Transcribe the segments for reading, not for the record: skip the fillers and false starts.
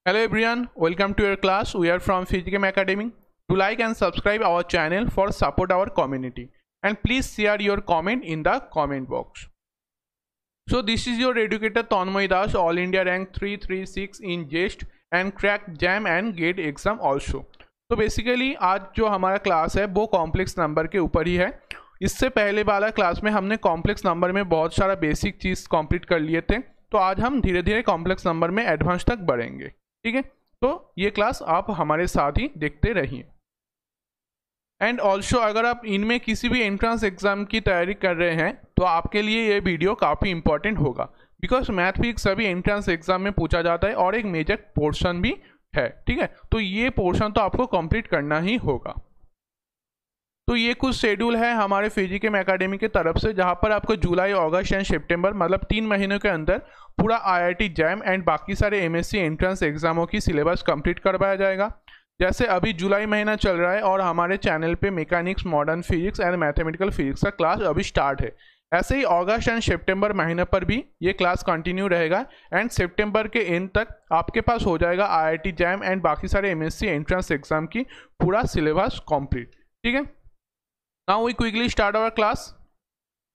Hello everyone, welcome to your class. We are from Physicam Academy. To like and subscribe our channel for support our community, and please share your comment in the comment box. So this is your educator Tanmay Das, All India rank 336 in GEST and crack JAM and GATE exam also. तो basically आज जो हमारा class है वो complex number के ऊपर ही है. इससे पहले वाला क्लास में हमने कॉम्प्लेक्स नंबर में बहुत सारा बेसिक चीज़ कंप्लीट कर लिए थे. तो आज हम धीरे धीरे कॉम्प्लेक्स नंबर में एडवांस तक बढ़ेंगे. ठीक है, तो ये क्लास आप हमारे साथ ही देखते रहिए. एंड ऑल्सो अगर आप इनमें किसी भी एंट्रेंस एग्जाम की तैयारी कर रहे हैं तो आपके लिए ये वीडियो काफ़ी इंपॉर्टेंट होगा, बिकॉज मैथ फिजिक्स सभी एंट्रेंस एग्जाम में पूछा जाता है और एक मेजर पोर्शन भी है. ठीक है, तो ये पोर्शन तो आपको कंप्लीट करना ही होगा. तो ये कुछ शेड्यूल है हमारे फिजिकम एकेडमी की तरफ से, जहाँ पर आपको जुलाई, अगस्त एंड सितंबर मतलब 3 महीनों के अंदर पूरा IIT जैम एंड बाकी सारे MSc एंट्रेंस एग्जामों की सिलेबस कंप्लीट करवाया जाएगा. जैसे अभी जुलाई महीना चल रहा है और हमारे चैनल पे mechanics, modern physics and mathematical physics का क्लास अभी स्टार्ट है. ऐसे ही अगस्त एंड सितंबर महीने पर भी ये क्लास कंटिन्यू रहेगा एंड सितंबर के एंड तक आपके पास हो जाएगा IIT जैम एंड बाकी सारे MSc एंट्रेंस एग्जाम की पूरा सिलेबस कंप्लीट. ठीक है, now we quickly start our class.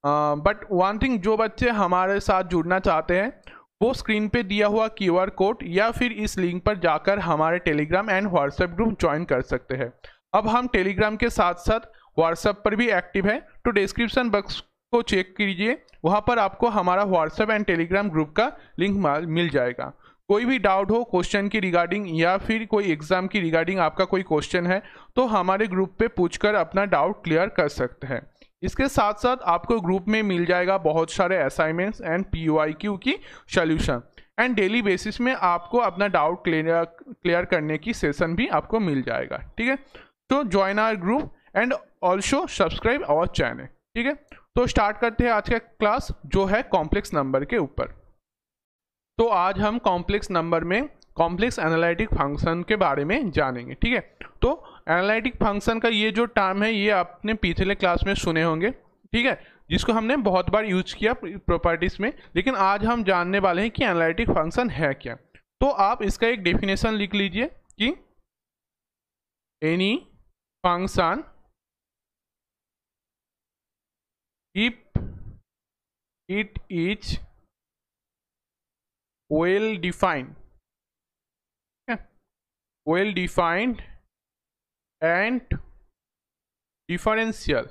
But one thing, जो बच्चे हमारे साथ जुड़ना चाहते हैं वो स्क्रीन पे दिया हुआ QR कोड या फिर इस लिंक पर जाकर हमारे Telegram and WhatsApp group join कर सकते हैं. अब हम टेलीग्राम के साथ साथ व्हाट्सएप पर भी एक्टिव है, तो डिस्क्रिप्शन बॉक्स को चेक कीजिए, वहाँ पर आपको हमारा व्हाट्सएप एंड टेलीग्राम ग्रुप का लिंक मिल जाएगा. कोई भी डाउट हो क्वेश्चन की रिगार्डिंग या फिर कोई एग्जाम की रिगार्डिंग आपका कोई क्वेश्चन है तो हमारे ग्रुप पे पूछकर अपना डाउट क्लियर कर सकते हैं. इसके साथ साथ आपको ग्रुप में मिल जाएगा बहुत सारे असाइनमेंट्स एंड PYQ की सॉल्यूशन एंड डेली बेसिस में आपको अपना डाउट क्लियर करने की सेशन भी आपको मिल जाएगा. ठीक है, तो join our group and also subscribe our channel. ठीक है, तो स्टार्ट करते हैं आज का क्लास जो है कॉम्प्लेक्स नंबर के ऊपर. तो आज हम कॉम्प्लेक्स नंबर में कॉम्प्लेक्स एनालिटिक फंक्शन के बारे में जानेंगे. ठीक है, तो एनालिटिक फंक्शन का ये जो टर्म है ये आपने पिछले क्लास में सुने होंगे. ठीक है, जिसको हमने बहुत बार यूज किया प्रॉपर्टीज में, लेकिन आज हम जानने वाले हैं कि एनालिटिक फंक्शन है क्या. तो आप इसका एक डेफिनेशन लिख लीजिए कि any function if it is well defined and differential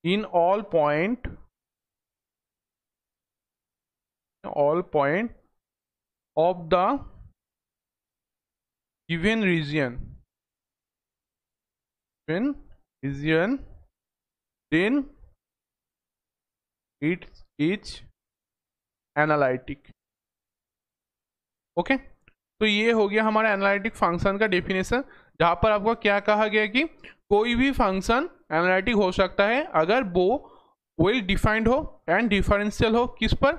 in all point of the given region then it is analytic. Okay, तो ये हो गया हमारा एनालिटिक फंक्शन का डेफिनेशन, जहाँ पर आपको क्या कहा गया कि कोई भी फंक्शन एनालिटिक हो सकता है अगर वो वेल डिफाइंड हो एंड डिफरेंशियल हो. किस पर?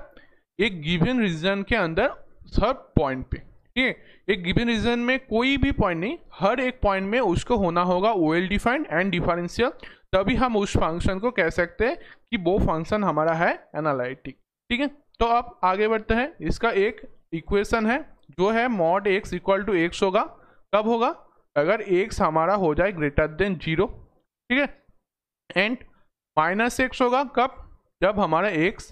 एक गिवन रीजन के अंदर सब पॉइंट पे. ठीक है, एक गिवन रीजन में कोई भी पॉइंट नहीं, हर एक पॉइंट में उसको होना होगा वेल डिफाइंड एंड डिफरेंशियल, तभी हम उस फंक्शन को कह सकते हैं कि वो फंक्शन हमारा है एनालिटिक. ठीक है, तो आप आगे बढ़ते हैं. इसका एक इक्वेशन है जो है mod x = x होगा. कब होगा? अगर x हमारा हो जाए ग्रेटर देन 0. ठीक है, एंड -x होगा कब? जब हमारा x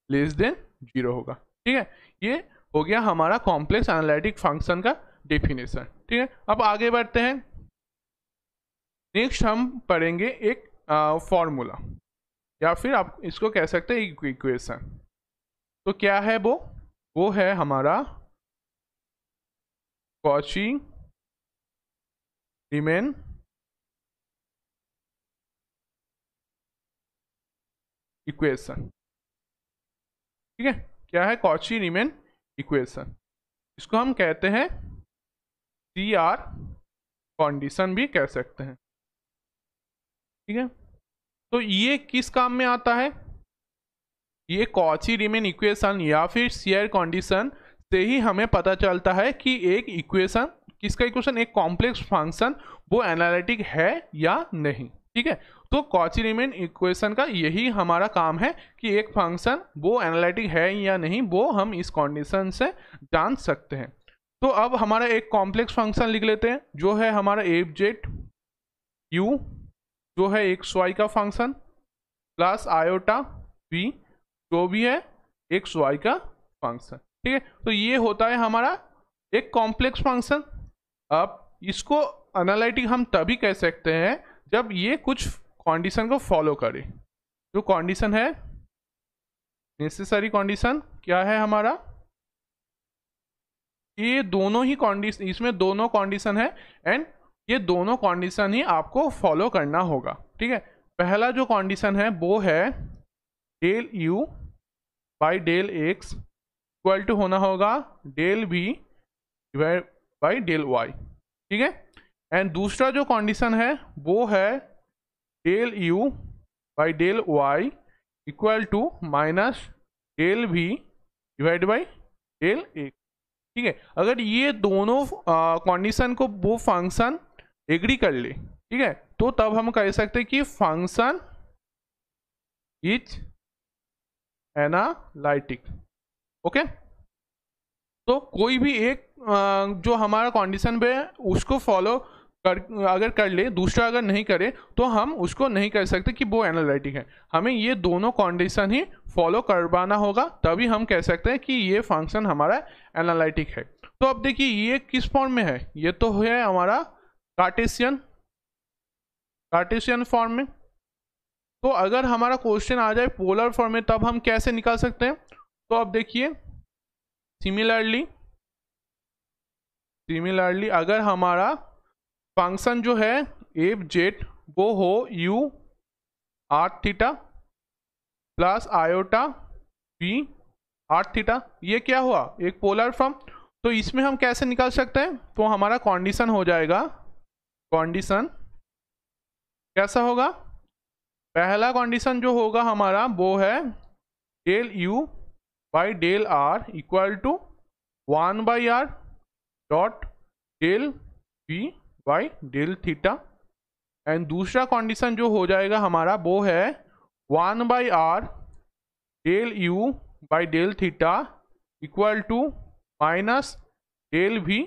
लेस देन 0 होगा. ठीक है, ये हो गया हमारा कॉम्प्लेक्स एनालिटिक फंक्शन का डेफिनेशन. ठीक है, अब आगे बढ़ते हैं. नेक्स्ट हम पढ़ेंगे एक फॉर्मूला या फिर आप इसको कह सकते हैं एक इक्वेशन. तो क्या है वो है हमारा कॉची रीमैन इक्वेशन. ठीक है, क्या है? Cauchy Riemann equation. इसको हम कहते हैं CR कंडीशन भी कह सकते हैं. ठीक है, तो ये किस काम में आता है? ये कॉची रीमैन इक्वेशन या फिर CR कंडीशन से ही हमें पता चलता है कि एक इक्वेशन, किसका इक्वेशन? एक कॉम्प्लेक्स फंक्शन वो एनालिटिक है या नहीं. ठीक है। तो कॉची रीमैन इक्वेशन का यही हमारा काम है कि एक फंक्शन वो एनालिटिक है या नहीं वो हम इस कंडीशन से जान सकते हैं। तो अब हमारा एक कॉम्प्लेक्स फंक्शन लिख लेते हैं जो है हमारा एफ जेड यू जो है एक्स वाई का फंक्शन प्लस आयोटा वी जो भी है एक्स वाई का फंक्शन। ठीक है, तो ये होता है हमारा एक कॉम्प्लेक्स फंक्शन। अब इसको एनालिटिक हम तभी कह सकते हैं जब ये कुछ कंडीशन को फॉलो करे। जो कंडीशन है नेसेसरी कंडीशन क्या है हमारा, ये दोनों ही कंडीशन, इसमें दोनों कंडीशन है एंड ये दोनों कंडीशन ही आपको फॉलो करना होगा। ठीक है, पहला जो कंडीशन है वो है del u by del x equal to होना होगा del v by del y. ठीक है, एंड दूसरा जो कंडीशन है वो है del u by del y equal to minus del v divide by del x. ठीक है, अगर ये दोनों कंडीशन को वो फंक्शन एग्री कर ले, ठीक है, तो तब हम कह सकते हैं कि फंक्शन इज एनालिटिक। ओके, तो कोई भी एक जो हमारा कंडीशन पे उसको फॉलो कर अगर कर ले, दूसरा अगर नहीं करे तो हम उसको नहीं कर सकते कि वो एनालिटिक है। हमें ये दोनों कंडीशन ही फॉलो करवाना होगा तभी हम कह सकते हैं कि ये फंक्शन हमारा एनालिटिक है। तो अब देखिए ये किस फॉर्म में है, ये तो है हमारा कार्टेशियन फॉर्म में। तो अगर हमारा क्वेश्चन आ जाए पोलर फॉर्म में तब हम कैसे निकाल सकते हैं। तो अब देखिए सिमिलरली अगर हमारा फंक्शन जो है एफ जेड वो हो u r theta plus iota b r theta, ये क्या हुआ एक पोलर फॉर्म। तो इसमें हम कैसे निकाल सकते हैं, तो हमारा कंडीशन हो जाएगा, कंडीशन कैसा होगा, पहला कंडीशन जो होगा हमारा वो है del u by del r equal to 1 by r dot del v by del theta, and दूसरा कंडीशन जो हो जाएगा हमारा वो है 1 by r del u by del theta equal to minus del v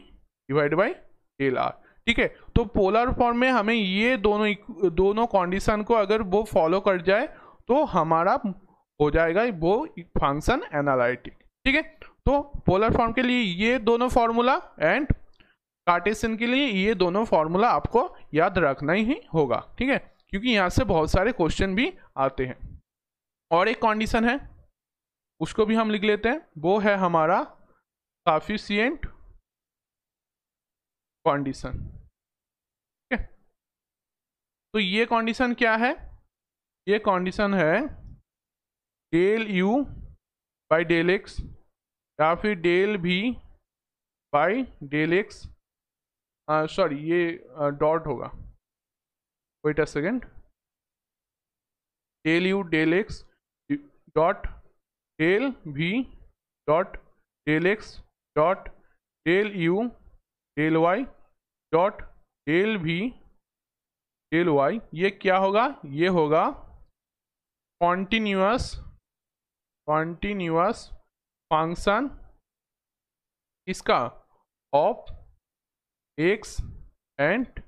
divide by del r. ठीक है, तो पोलर फॉर्म में हमें ये दोनों कंडीशन को अगर वो फॉलो कर जाए तो हमारा हो जाएगा वो फंक्शन एनालिटिक। ठीक है, तो पोलर फॉर्म के लिए ये दोनों फॉर्मूला एंड कार्टेशियन के लिए ये दोनों फॉर्मूला आपको याद रखना ही होगा। ठीक है, क्योंकि यहाँ से बहुत सारे क्वेश्चन भी आते हैं। और एक कंडीशन है उसको भी हम लिख लेते हैं, वो है हमारा सफिशिएंट कंडीशन। ठीक है, तो ये कंडीशन क्या है, ये कंडीशन है del u by del x या फिर del v by del x, sorry ये डॉट होगा, wait a second, del u del x dot del v dot del x dot del u del y dot del v del y. ये क्या होगा, ये होगा continuous function इसका of x and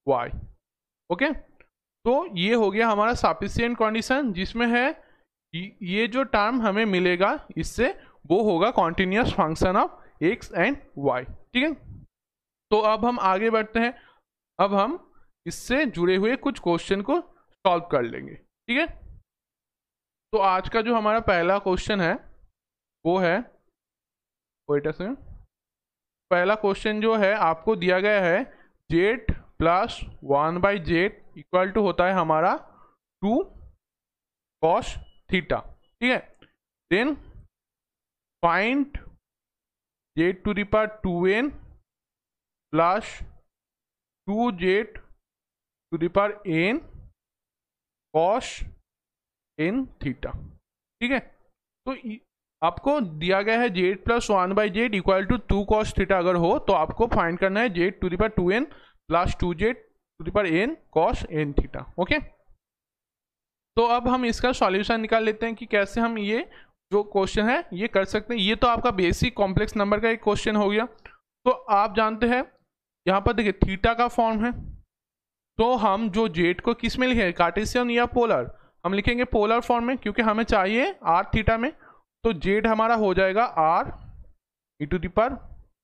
y. Okay, तो ये हो गया हमारा सफिशिएंट कंडीशन, जिसमें है ये जो टर्म हमें मिलेगा इससे वो होगा continuous function of x and y. ठीक है, तो अब हम आगे बढ़ते हैं, अब हम इससे जुड़े हुए कुछ क्वेश्चन को सॉल्व कर लेंगे। ठीक है, तो आज का जो हमारा पहला क्वेश्चन है वो है, वेट अ सेकंड, पहला क्वेश्चन जो है आपको दिया गया है z plus 1 by z equal to होता है हमारा 2 कॉस थीटा। ठीक है, then find z to the power 2n plus 2z to the power n cos n theta. ठीक है, तो आपको दिया गया है z plus 1 by z equal to 2 cos theta, अगर हो तो आपको फाइंड करना है Z to the power 2n plus 2z to the power n cos n theta. Okay, तो अब हम इसका सॉल्यूशन निकाल लेते हैं कि कैसे हम ये जो क्वेश्चन है ये कर सकते हैं। ये तो आपका बेसिक कॉम्प्लेक्स नंबर का एक क्वेश्चन हो गया। तो आप जानते हैं यहाँ पर देखिए थीटा का फॉर्म है, तो हम जो जेड को किस में लिखेंगे, कार्टेशियन या पोलर? हम लिखेंगे पोलर फॉर्म में, क्योंकि हमें चाहिए आर थीटा में। तो जेड हमारा हो जाएगा r e to the power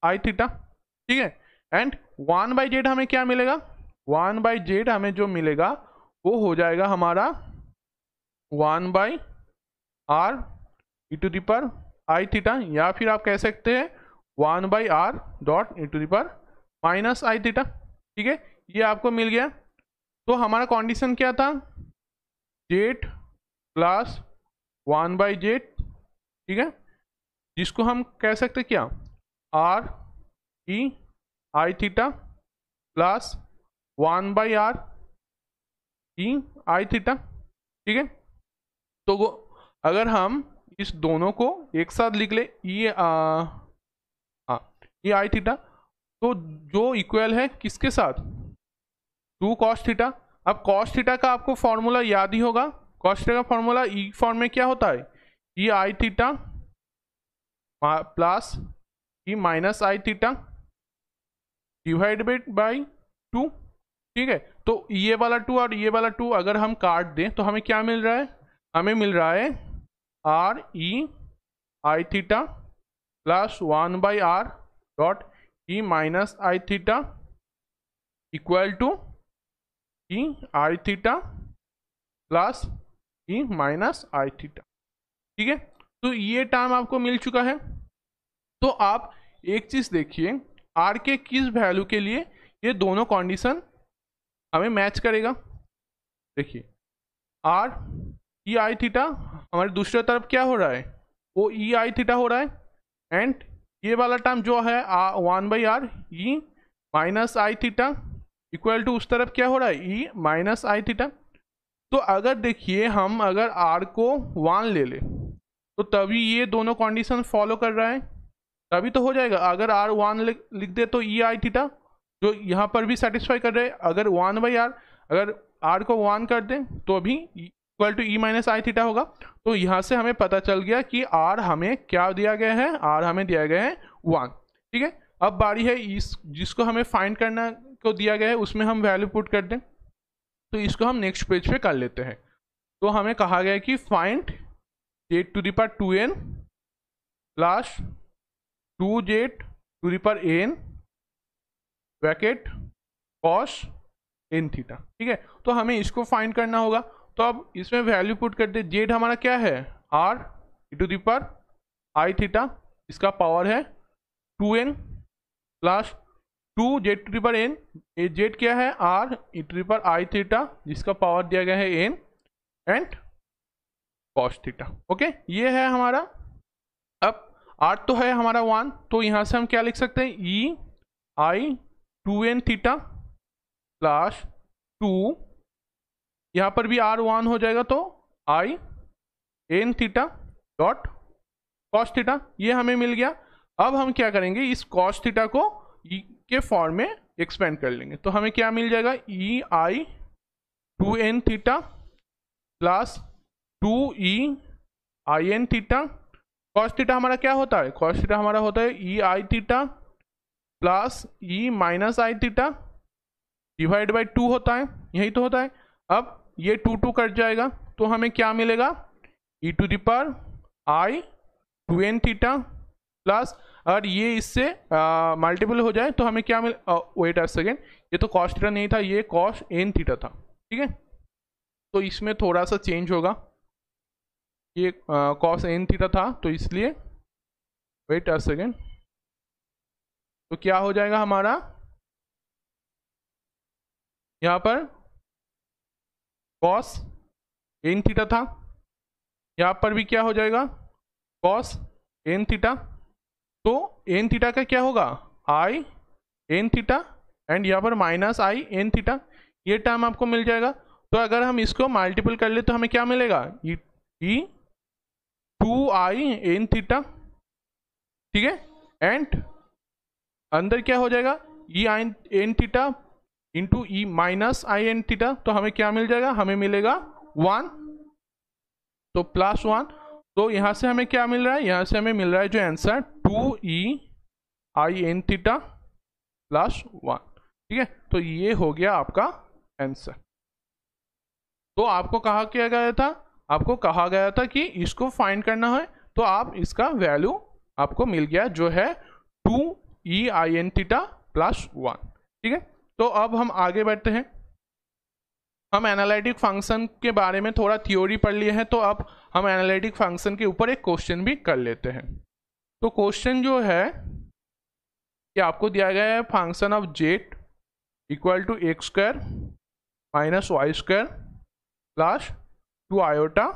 i theta, ठीक है। एंड 1/z हमें क्या मिलेगा, 1/z हमें जो मिलेगा वो हो जाएगा हमारा 1/r e to the power i theta, या फिर आप कह सकते हैं 1/r dot e to the power minus i theta, ठीक है। ये आपको मिल गया। तो हमारा कंडीशन क्या था, जेड प्लस 1/z, ठीक है, जिसको हम कह सकते क्या, are e i theta plus 1/r E i theta, ठीक है। तो अगर हम इस दोनों को एक साथ लिख ले ये आई थीटा, तो जो इक्वल है किसके साथ, 2 cos थीटा। अब cos थीटा का आपको फॉर्मूला याद ही होगा। cos थीटा का फॉर्मूला ई फॉर्म में क्या होता है, e i theta plus e minus i theta divided by 2, ठीक है। तो ये वाला 2 और ये वाला 2 अगर हम काट दें तो हमें क्या मिल रहा है, हमें मिल रहा है r e i theta plus 1/r dot e minus i theta equal to e i theta plus e minus i theta, ठीक है। तो ये टर्म आपको मिल चुका है। तो आप एक चीज देखिए, आर के किस वैल्यू के लिए ये दोनों कंडीशन हमें मैच करेगा। देखिए आर ई आई थीटा हमारे दूसरे तरफ क्या हो रहा है, वो ई आई थीटा हो रहा है। एंड ये वाला टर्म जो है 1/r e minus i theta equal to उस तरफ क्या हो रहा है, ई माइनस आई थीटा। तो अगर देखिए हम अगर r को 1 ले ले तो तभी ये दोनों कंडीशन फॉलो कर रहा है, तभी तो हो जाएगा। अगर r 1 लिख दे तो ई आई थीटा जो यहाँ पर भी सेटिस्फाई कर रहे हैं। अगर 1/r अगर r को 1 कर दें तो अभी equal to e minus i theta होगा। तो यहाँ से हमें पता चल गया कि r हमें क्या दिया गया है, r हमें दिया गया है 1, ठीक है। अब बारी है इस जिसको हमें फाइंड करना को दिया गया है उसमें हम वैल्यू पुट कर दें। तो इसको हम नेक्स्ट पेज पे कर लेते हैं। तो हमें कहा गया है कि find z to the power 2n plus 2z to the power n bracket cos n theta, ठीक है। तो हमें इसको फाइंड करना होगा। तो अब इसमें वैल्यू पुट कर दे। z हमारा क्या है, r e to the power i theta, इसका पावर है 2n plus 2z to the power n, z क्या है r e to the power i theta जिसका पावर दिया गया है n and cos theta. Okay, ये है हमारा। अब r तो है हमारा 1, तो यहाँ से हम क्या लिख सकते हैं, e आई 2n थीटा प्लस 2, यहाँ पर भी r 1 हो जाएगा तो आई n theta dot cos theta, ये हमें मिल गया। अब हम क्या करेंगे, इस cos थीटा को e के फॉर्म में एक्सपेंड कर लेंगे। तो हमें क्या मिल जाएगा, e आई 2n थीटा प्लस 2e आई n थीटा। cos थीटा हमारा क्या होता है, cos थीटा हमारा होता है e I theta plus e minus i theta divide by 2 होता है, यही तो होता है। अब ये 2 कट जाएगा तो हमें क्या मिलेगा, e to the power i 2n theta plus, और ये इससे मल्टीपल हो जाए तो हमें क्या मिल, वेट अ सेकेंड, ये तो cos थीटा नहीं था, ये cos n थीटा था, ठीक है। तो इसमें थोड़ा सा चेंज होगा, ये cos n थीटा था तो इसलिए वेट अ सेकेंड, तो क्या हो जाएगा हमारा, यहाँ पर cos n थीटा था, यहाँ पर भी क्या हो जाएगा cos n थीटा। तो n थीटा का क्या होगा, आई n थीटा एंड यहाँ पर माइनस आई n थीटा, ये टर्म आपको मिल जाएगा। तो अगर हम इसको मल्टीपल कर ले तो हमें क्या मिलेगा, ई 2i n थीटा, ठीक है। एंड अंदर क्या हो जाएगा, e i n theta into e minus i n theta, तो हमें क्या मिल जाएगा, हमें मिलेगा 1, तो +1। तो यहाँ से हमें क्या मिल रहा है, यहाँ से हमें मिल रहा है जो आंसर 2e in θ +1। ठीक है, तो ये हो गया आपका आंसर। तो आपको कहा क्या गया था, आपको कहा गया था कि इसको फाइंड करना है, तो आप इसका वैल्यू आपको मिल गया जो है 2e in θ +1। ठीक है, तो अब हम आगे बढ़ते हैं। हम एनालिटिक फंक्शन के बारे में थोड़ा थ्योरी पढ़ लिए हैं, तो अब हम एनालिटिक फंक्शन के ऊपर एक क्वेश्चन भी कर लेते हैं। तो क्वेश्चन जो है कि आपको दिया गया है function of z equal to x² - y² + 2 iota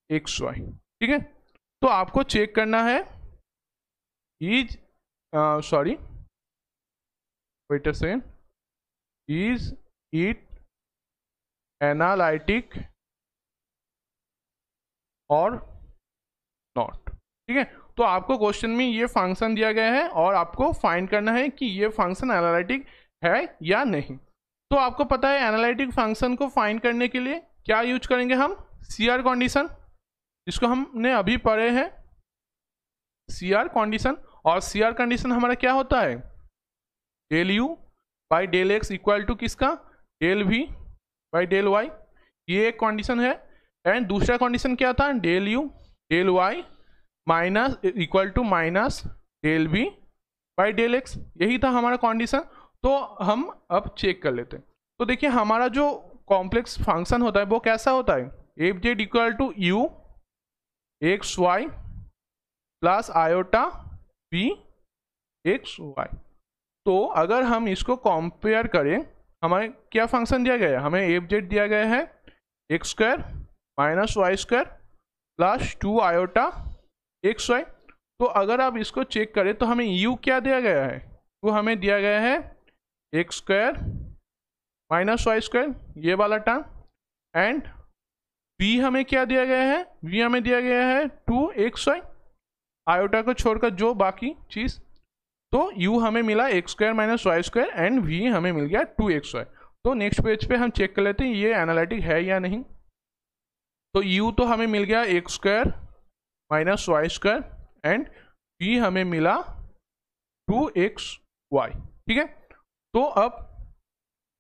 xy। ठीक है, तो आपको चेक करना है is wait a second, is it analytic और नॉट। ठीक है, तो आपको क्वेश्चन में ये फंक्शन दिया गया है और आपको फाइंड करना है कि ये फंक्शन एनालिटिक है या नहीं। तो आपको पता है एनालिटिक फंक्शन को फाइंड करने के लिए क्या यूज करेंगे हम, सीआर कंडीशन, जिसको हमने अभी पढ़े हैं, सीआर कंडीशन। और सीआर कंडीशन हमारा क्या होता है, del u by del x equal to किसका, del v by del y, ये एक कंडीशन है। एंड दूसरा कंडीशन क्या था, del u del y minus equal to minus del v by del x, यही था हमारा कंडीशन। तो हम अब चेक कर लेते हैं। तो देखिए हमारा जो कॉम्प्लेक्स फंक्शन होता है वो कैसा होता है, f z equal to u x y plus iota v x y. तो अगर हम इसको कंपेयर करें, हमें क्या फंक्शन दिया गया है, हमें एफ जेड दिया गया है x² - y² + 2 आयोटा xy। तो अगर आप इसको चेक करें तो हमें u क्या दिया गया है, वो हमें दिया गया है x² - y², ये वाला टर्म। एंड v हमें क्या दिया गया है, v हमें दिया गया है 2xy, आयोटा को छोड़कर जो बाकी चीज़। तो u हमें मिला x² - y² एंड v हमें मिल गया 2xy। तो नेक्स्ट पेज पे हम चेक कर लेते हैं ये एनालिटिक है या नहीं। तो u तो हमें मिल गया x² - y² एंड v हमें मिला 2xy। ठीक है, तो अब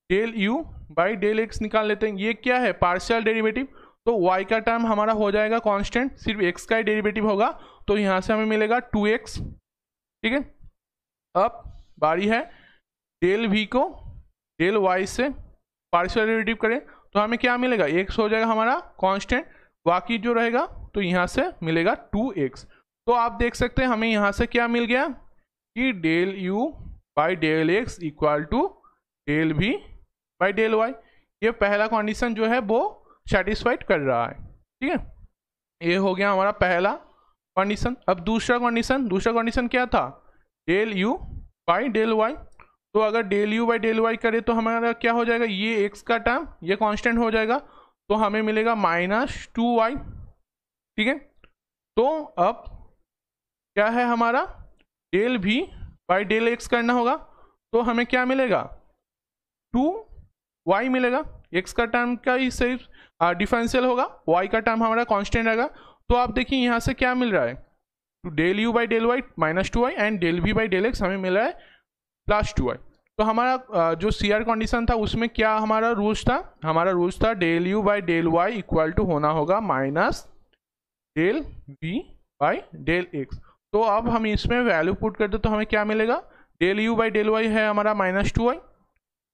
del u by del x निकाल लेते हैं। ये क्या है, पार्शियल डेरिवेटिव। तो y का टर्म हमारा हो जाएगा कांस्टेंट, सिर्फ x का ही डेरिवेटिव होगा, तो यहाँ से हमें मिलेगा 2x। ठीक है, अब बारी है डेल v को डेल y से पार्शियल डेरिवेटिव करें, तो हमें क्या मिलेगा, x हो जाएगा हमारा कांस्टेंट, बाकी जो रहेगा तो यहाँ से मिलेगा 2x। तो आप देख सकते हैं हमें यहाँ से क्या मिल गया कि del u by del x equal to del v by del y। ये पहला कंडीशन जो है वो सेटिस्फाइड कर रहा है। ठीक है, ये हो गया हमारा पहला कंडीशन। अब दूसरा कंडीशन क्या था, del u by del y। तो अगर del u by del y करें तो हमारा क्या हो जाएगा, ये x का टर्म ये कांस्टेंट हो जाएगा, तो हमें मिलेगा -2y। ठीक है, तो अब क्या है हमारा, del v by del x करना होगा, तो हमें क्या मिलेगा, 2y मिलेगा। x का टर्म का ही सिर्फ डिफरेंशियल होगा, y का टर्म हमारा कांस्टेंट रहेगा। तो आप देखिए यहाँ से क्या मिल रहा है, तो del u by del y -2y and del v by del x हमें मिल रहा है +2y। तो हमारा जो सीआर कंडीशन था उसमें क्या हमारा रूल्स था, हमारा रूल्स था del u by del y equal to होना होगा minus del v by del x। तो अब हम इसमें वैल्यू पुट करते तो हमें क्या मिलेगा, del u by del y है हमारा -2y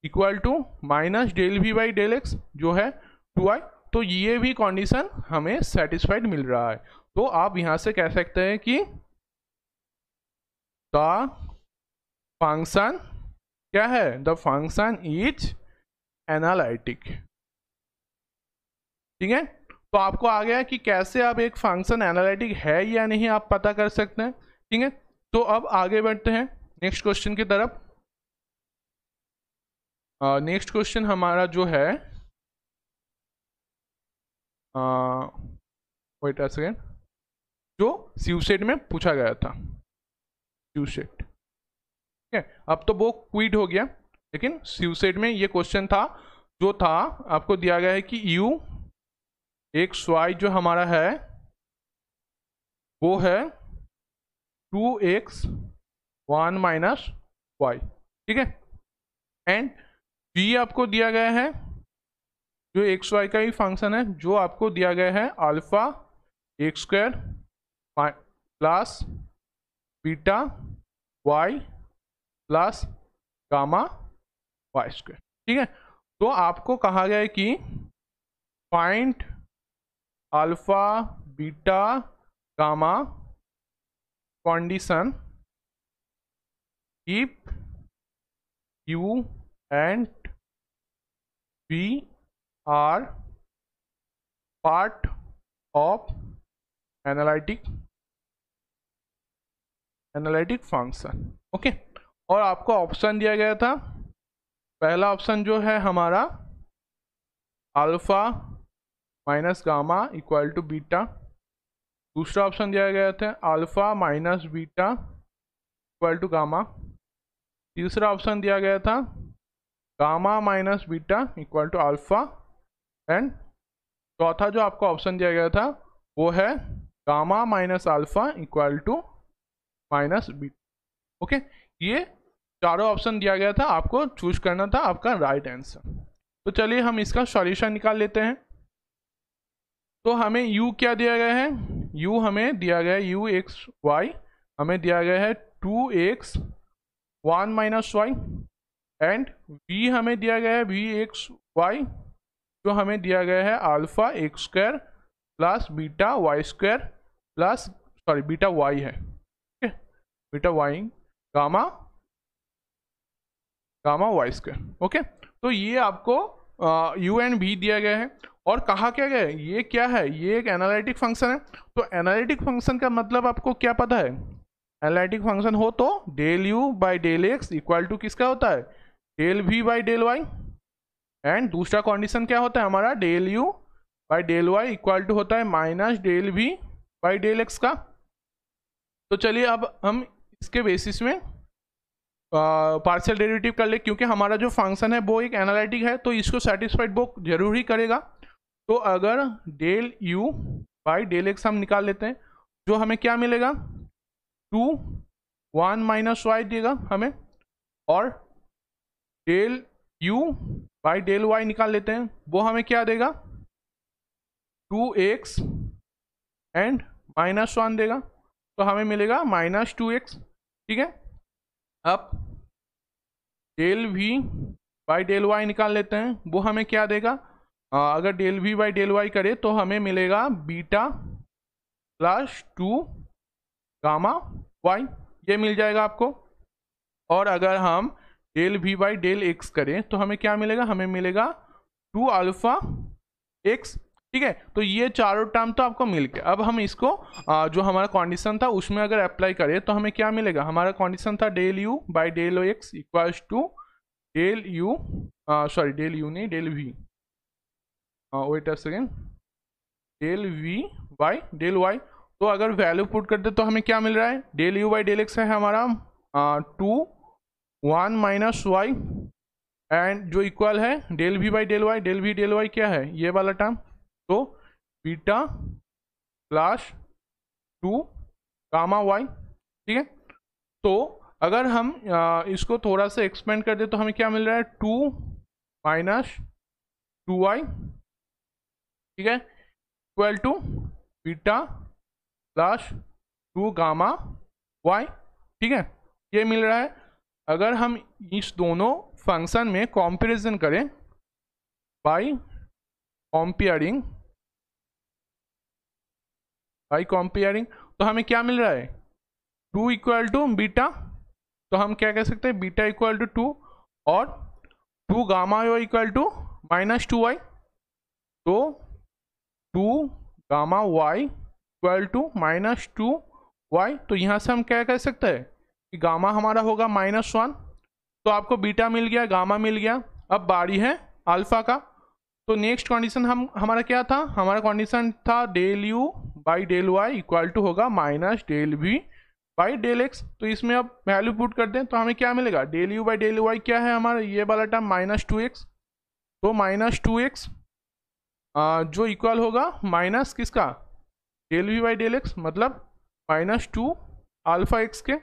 equal to minus del v by del x जो है 2y। तो ये भी कंडीशन हमें सेटिस्फाइड मिल रहा है। तो आप यहाँ से कह सकते हैं कि द फंक्शन क्या है, द फंक्शन इज एनालिटिक। ठीक है, तो आपको आ गया कि कैसे आप एक फंक्शन एनालिटिक है या नहीं आप पता कर सकते हैं। ठीक है, तो अब आगे बढ़ते हैं नेक्स्ट क्वेश्चन की तरफ। नेक्स्ट क्वेश्चन हमारा जो है वेट अ सेकेंड, जो सीयूसेट में पूछा गया था, सीयूसेट। ठीक है, अब तो वो क्विट हो गया, लेकिन सीयूसेट में ये क्वेश्चन था, जो था आपको दिया गया है कि u एक्स वाई जो हमारा है वो है 2x 1 माइनस वाई, ठीक है। एंड v आपको दिया गया है जो एक्स वाई का ही फंक्शन है, जो आपको दिया गया है alpha x square plus beta y plus gamma y square, ठीक है। तो आपको कहा गया है कि find alpha beta gamma condition if u and v are part of analytic function, okay. और आपको ऑप्शन दिया गया था, पहला ऑप्शन जो है हमारा alpha minus gamma equal to beta, दूसरा ऑप्शन दिया गया था alpha minus beta equal to gamma, तीसरा ऑप्शन दिया गया था gamma minus beta equal to alpha, and चौथा जो आपको ऑप्शन दिया गया था वो है gamma minus alpha equal to minus beta, okay. ये चारों ऑप्शन दिया गया था, आपको चूज करना था आपका राइट आंसर। तो चलिए हम इसका सॉल्यूशन निकाल लेते हैं। तो हमें u क्या दिया गया है, u हमें दिया गया है u एक्स वाई, हमें दिया गया है 2x 1 minus y, and v हमें दिया गया है v एक्स वाई, जो हमें दिया गया है alpha x square plus beta y square plus sorry beta y है, ठीक है, beta y gamma y square, okay. तो ये आपको u एंड v दिया गया है, और कहा क्या गया है, ये क्या है, ये एक एनालिटिक फंक्शन है। तो एनालिटिक फंक्शन का मतलब आपको क्या पता है, एनालिटिक फंक्शन हो तो del u by del x equal to किसका होता है, del v by del y, and दूसरा कंडीशन क्या होता है हमारा, del u by del y equal to होता है minus del v by del x का। तो चलिए अब हम इसके बेसिस में पार्शियल डेरिवेटिव कर ले, क्योंकि हमारा जो फंक्शन है वो एक एनालिटिक है, तो इसको सेटिस्फाइड वो जरूर ही करेगा। तो अगर del u by del x हम निकाल लेते हैं, जो हमें क्या मिलेगा 2 1 माइनस वाई देगा हमें, और del u by del y निकाल लेते हैं, वो हमें क्या देगा 2x एंड माइनस 1 देगा, तो हमें मिलेगा माइनस 2x, ठीक है। अब del v by del y निकाल लेते हैं, वो हमें क्या देगा, अगर del v by del y करे तो हमें मिलेगा बीटा प्लस 2 गामा वाई, ये मिल जाएगा आपको। और अगर हम del v by del x करें तो हमें क्या मिलेगा, हमें मिलेगा 2 अल्फा एक्स, ठीक है। तो ये चारों टर्म तो आपको मिल गया। अब हम इसको जो हमारा कंडीशन था उसमें अगर अप्लाई करें तो हमें क्या मिलेगा, हमारा कंडीशन था del u by del x equals to del u sorry del u नहीं del v, wait a second, del v by del y। तो अगर वैल्यू पुट करते तो हमें क्या मिल रहा है, del u by del x है हमारा 2 1 माइनस वाई, एंड जो इक्वल है del v by del y, del v del y क्या है ये वाला टर्म, तो बीटा प्लस 2 गामा वाई, ठीक है। तो अगर हम इसको थोड़ा सा एक्सपेंड कर दे तो हमें क्या मिल रहा है 2 माइनस 2y, ठीक है, equal to beta plus 2 gamma y, ठीक है, ये मिल रहा है। अगर हम इस दोनों फंक्शन में कंपैरिजन करें बाय कंपेयरिंग तो हमें क्या मिल रहा है 2 इक्वल टू बीटा, तो हम क्या कह सकते हैं बीटा इक्वल टू 2 और 2 gamma y equal to minus 2y, तो 2 gamma y equal to minus 2y। तो यहाँ से हम क्या कह सकते हैं कि गामा हमारा होगा -1, तो आपको बीटा मिल गया, गामा मिल गया। अब बारी है अल्फा का, तो नेक्स्ट कंडीशन हमारा क्या था, हमारा कंडीशन था del u by del y equal to होगा minus del v by del x. तो इसमें अब वैल्यू पुट कर दें तो हमें क्या मिलेगा, del u by del y क्या है हमारा ये वाला टर्म -2x। तो -2x जो इक्वल होगा माइनस किसका, del v by del x, मतलब -2 अल्फा एक्स के।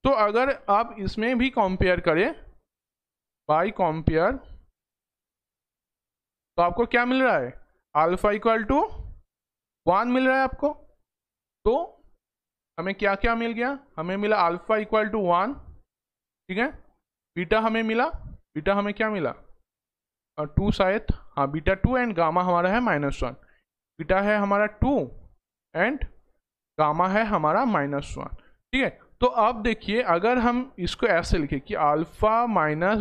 तो अगर आप इसमें भी कंपेयर करें बाई कंपेयर तो आपको क्या मिल रहा है, अल्फा इक्वल टू 1 मिल रहा है आपको। तो हमें क्या क्या मिल गया, हमें मिला अल्फा इक्वल टू 1, ठीक है। बीटा हमें मिला, बीटा हमें क्या मिला 2 शायद, हाँ बीटा 2 एंड गामा हमारा है -1। बीटा है हमारा 2 एंड गामा है हमारा -1, ठीक है। तो अब देखिए अगर हम इसको ऐसे लिखें कि alpha minus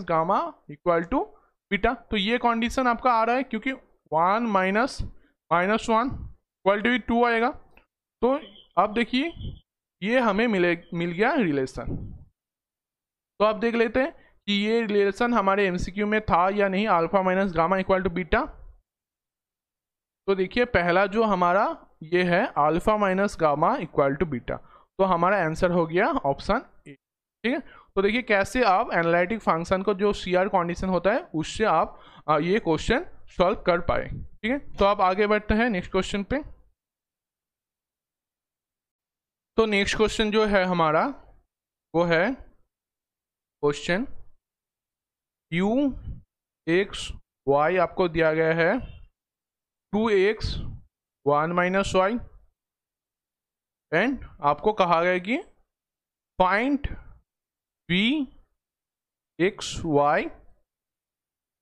gamma equal to beta, तो ये कंडीशन आपका आ रहा है क्योंकि 1 माइनस -1 इक्वल टू 2 आएगा। तो अब देखिए ये हमें मिल गया रिलेशन। तो आप देख लेते हैं कि ये रिलेशन हमारे एमसीक्यू में था या नहीं, alpha minus gamma equal to beta. तो देखिए पहला जो हमारा ये है alpha minus gamma equal to beta, तो हमारा आंसर हो गया ऑप्शन ए, ठीक है। तो देखिए कैसे आप एनालिटिक फंक्शन को जो सीआर कंडीशन होता है उससे आप ये क्वेश्चन सॉल्व कर पाए, ठीक है। तो आप आगे बढ़ते हैं नेक्स्ट क्वेश्चन पे। तो नेक्स्ट क्वेश्चन जो है हमारा वो है क्वेश्चन u x y आपको दिया गया है 2x 1 माइनस वाई, एंड आपको कहा गया कि find v x y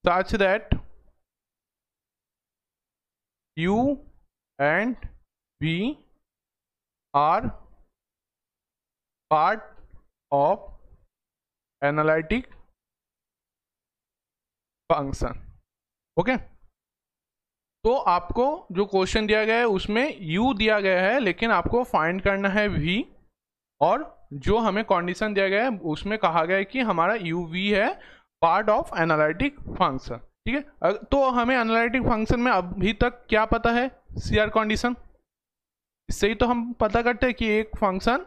such that u and v are part of analytic function, okay. तो आपको जो क्वेश्चन दिया गया है उसमें u दिया गया है, लेकिन आपको फाइंड करना है v, और जो हमें कंडीशन दिया गया है उसमें कहा गया है कि हमारा u v है पार्ट ऑफ एनालिटिक फंक्शन, ठीक है। तो हमें एनालिटिक फंक्शन में अभी तक क्या पता है, सीआर कंडीशन, इससे ही तो हम पता करते हैं कि एक फंक्शन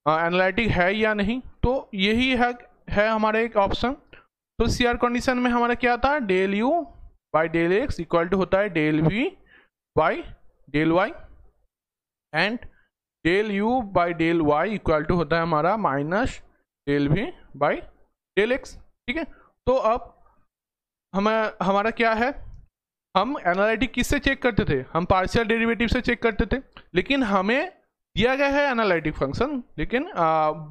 एनालिटिक है या नहीं। तो यही है हमारा एक ऑप्शन। तो सीआर कंडीशन में हमारा क्या था, del u by del x equal to होता है del v by del y, and del u by del y equal to होता है हमारा minus del v by del x, ठीक है। तो अब हमारा क्या है, हम एनालिटिक किससे चेक करते थे, हम पार्शियल डेरिवेटिव से चेक करते थे, लेकिन हमें दिया गया है एनालिटिक फंक्शन, लेकिन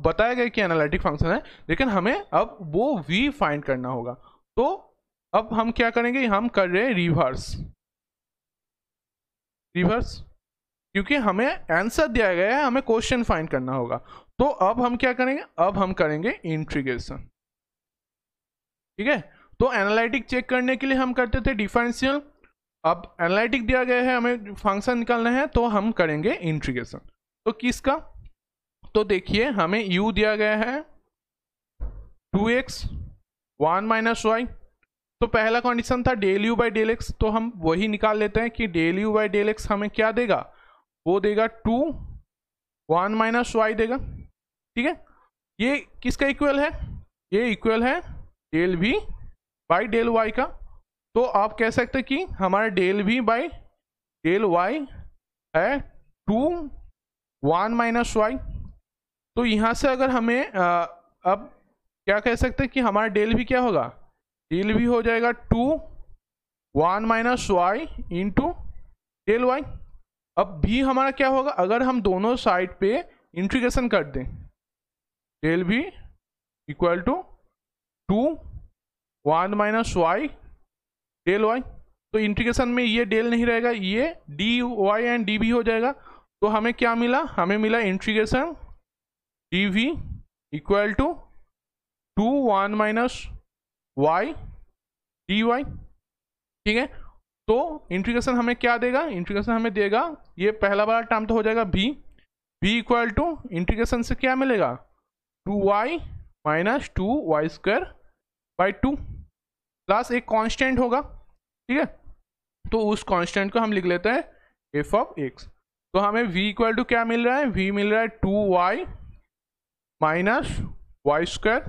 बताया गया कि एनालिटिक फंक्शन है, लेकिन हमें अब वो v फाइंड करना होगा। तो अब हम क्या करेंगे, हम कर रहे हैं रिवर्स, क्योंकि हमें आंसर दिया गया है, हमें क्वेश्चन फाइंड करना होगा। तो अब हम क्या करेंगे, अब हम करेंगे इंटीग्रेशन, ठीक है। तो एनालिटिक चेक करने के लिए हम करते थे डिफरेंशियल, अब एनालिटिक दिया गया है, हमें फंक्शन निकालना है, तो हम करेंगे इंटीग्रेशन। तो किसका, तो देखिए हमें u दिया गया है 2x 1 माइनस वाई, तो पहला कंडीशन था del u by del x, तो हम वही निकाल लेते हैं कि del u by del x हमें क्या देगा, वो देगा 2 1 माइनस वाई देगा, ठीक है। ये किसका इक्वल है, ये इक्वल है del v by del y का। तो आप कह सकते हैं कि हमारा del v by del y है 2 1 माइनस वाई। तो यहाँ से अगर हमें अब क्या कह सकते हैं कि हमारा डेल वी क्या होगा, डेल वी हो जाएगा 2 1 minus y into del y. अब भी हमारा क्या होगा, अगर हम दोनों साइड पे इंटीग्रेशन कर दें, del v equal to 2 1 minus y del y, तो इंटीग्रेशन में ये डेल नहीं रहेगा, ये d y and d v हो जाएगा। तो हमें क्या मिला, हमें मिला integration d v equal to 2 1 minus y d y, ठीक है। तो इंटीग्रेशन हमें क्या देगा, इंटीग्रेशन हमें देगा ये पहला वाला टर्म तो हो जाएगा v इक्वल टू इंटीग्रेशन से क्या मिलेगा 2y minus 2y square by 2 plus एक कांस्टेंट होगा, ठीक है। तो उस कांस्टेंट को हम लिख लेते हैं f ऑफ x। तो हमें v इक्वल टू क्या मिल रहा है, v मिल रहा है 2y minus y square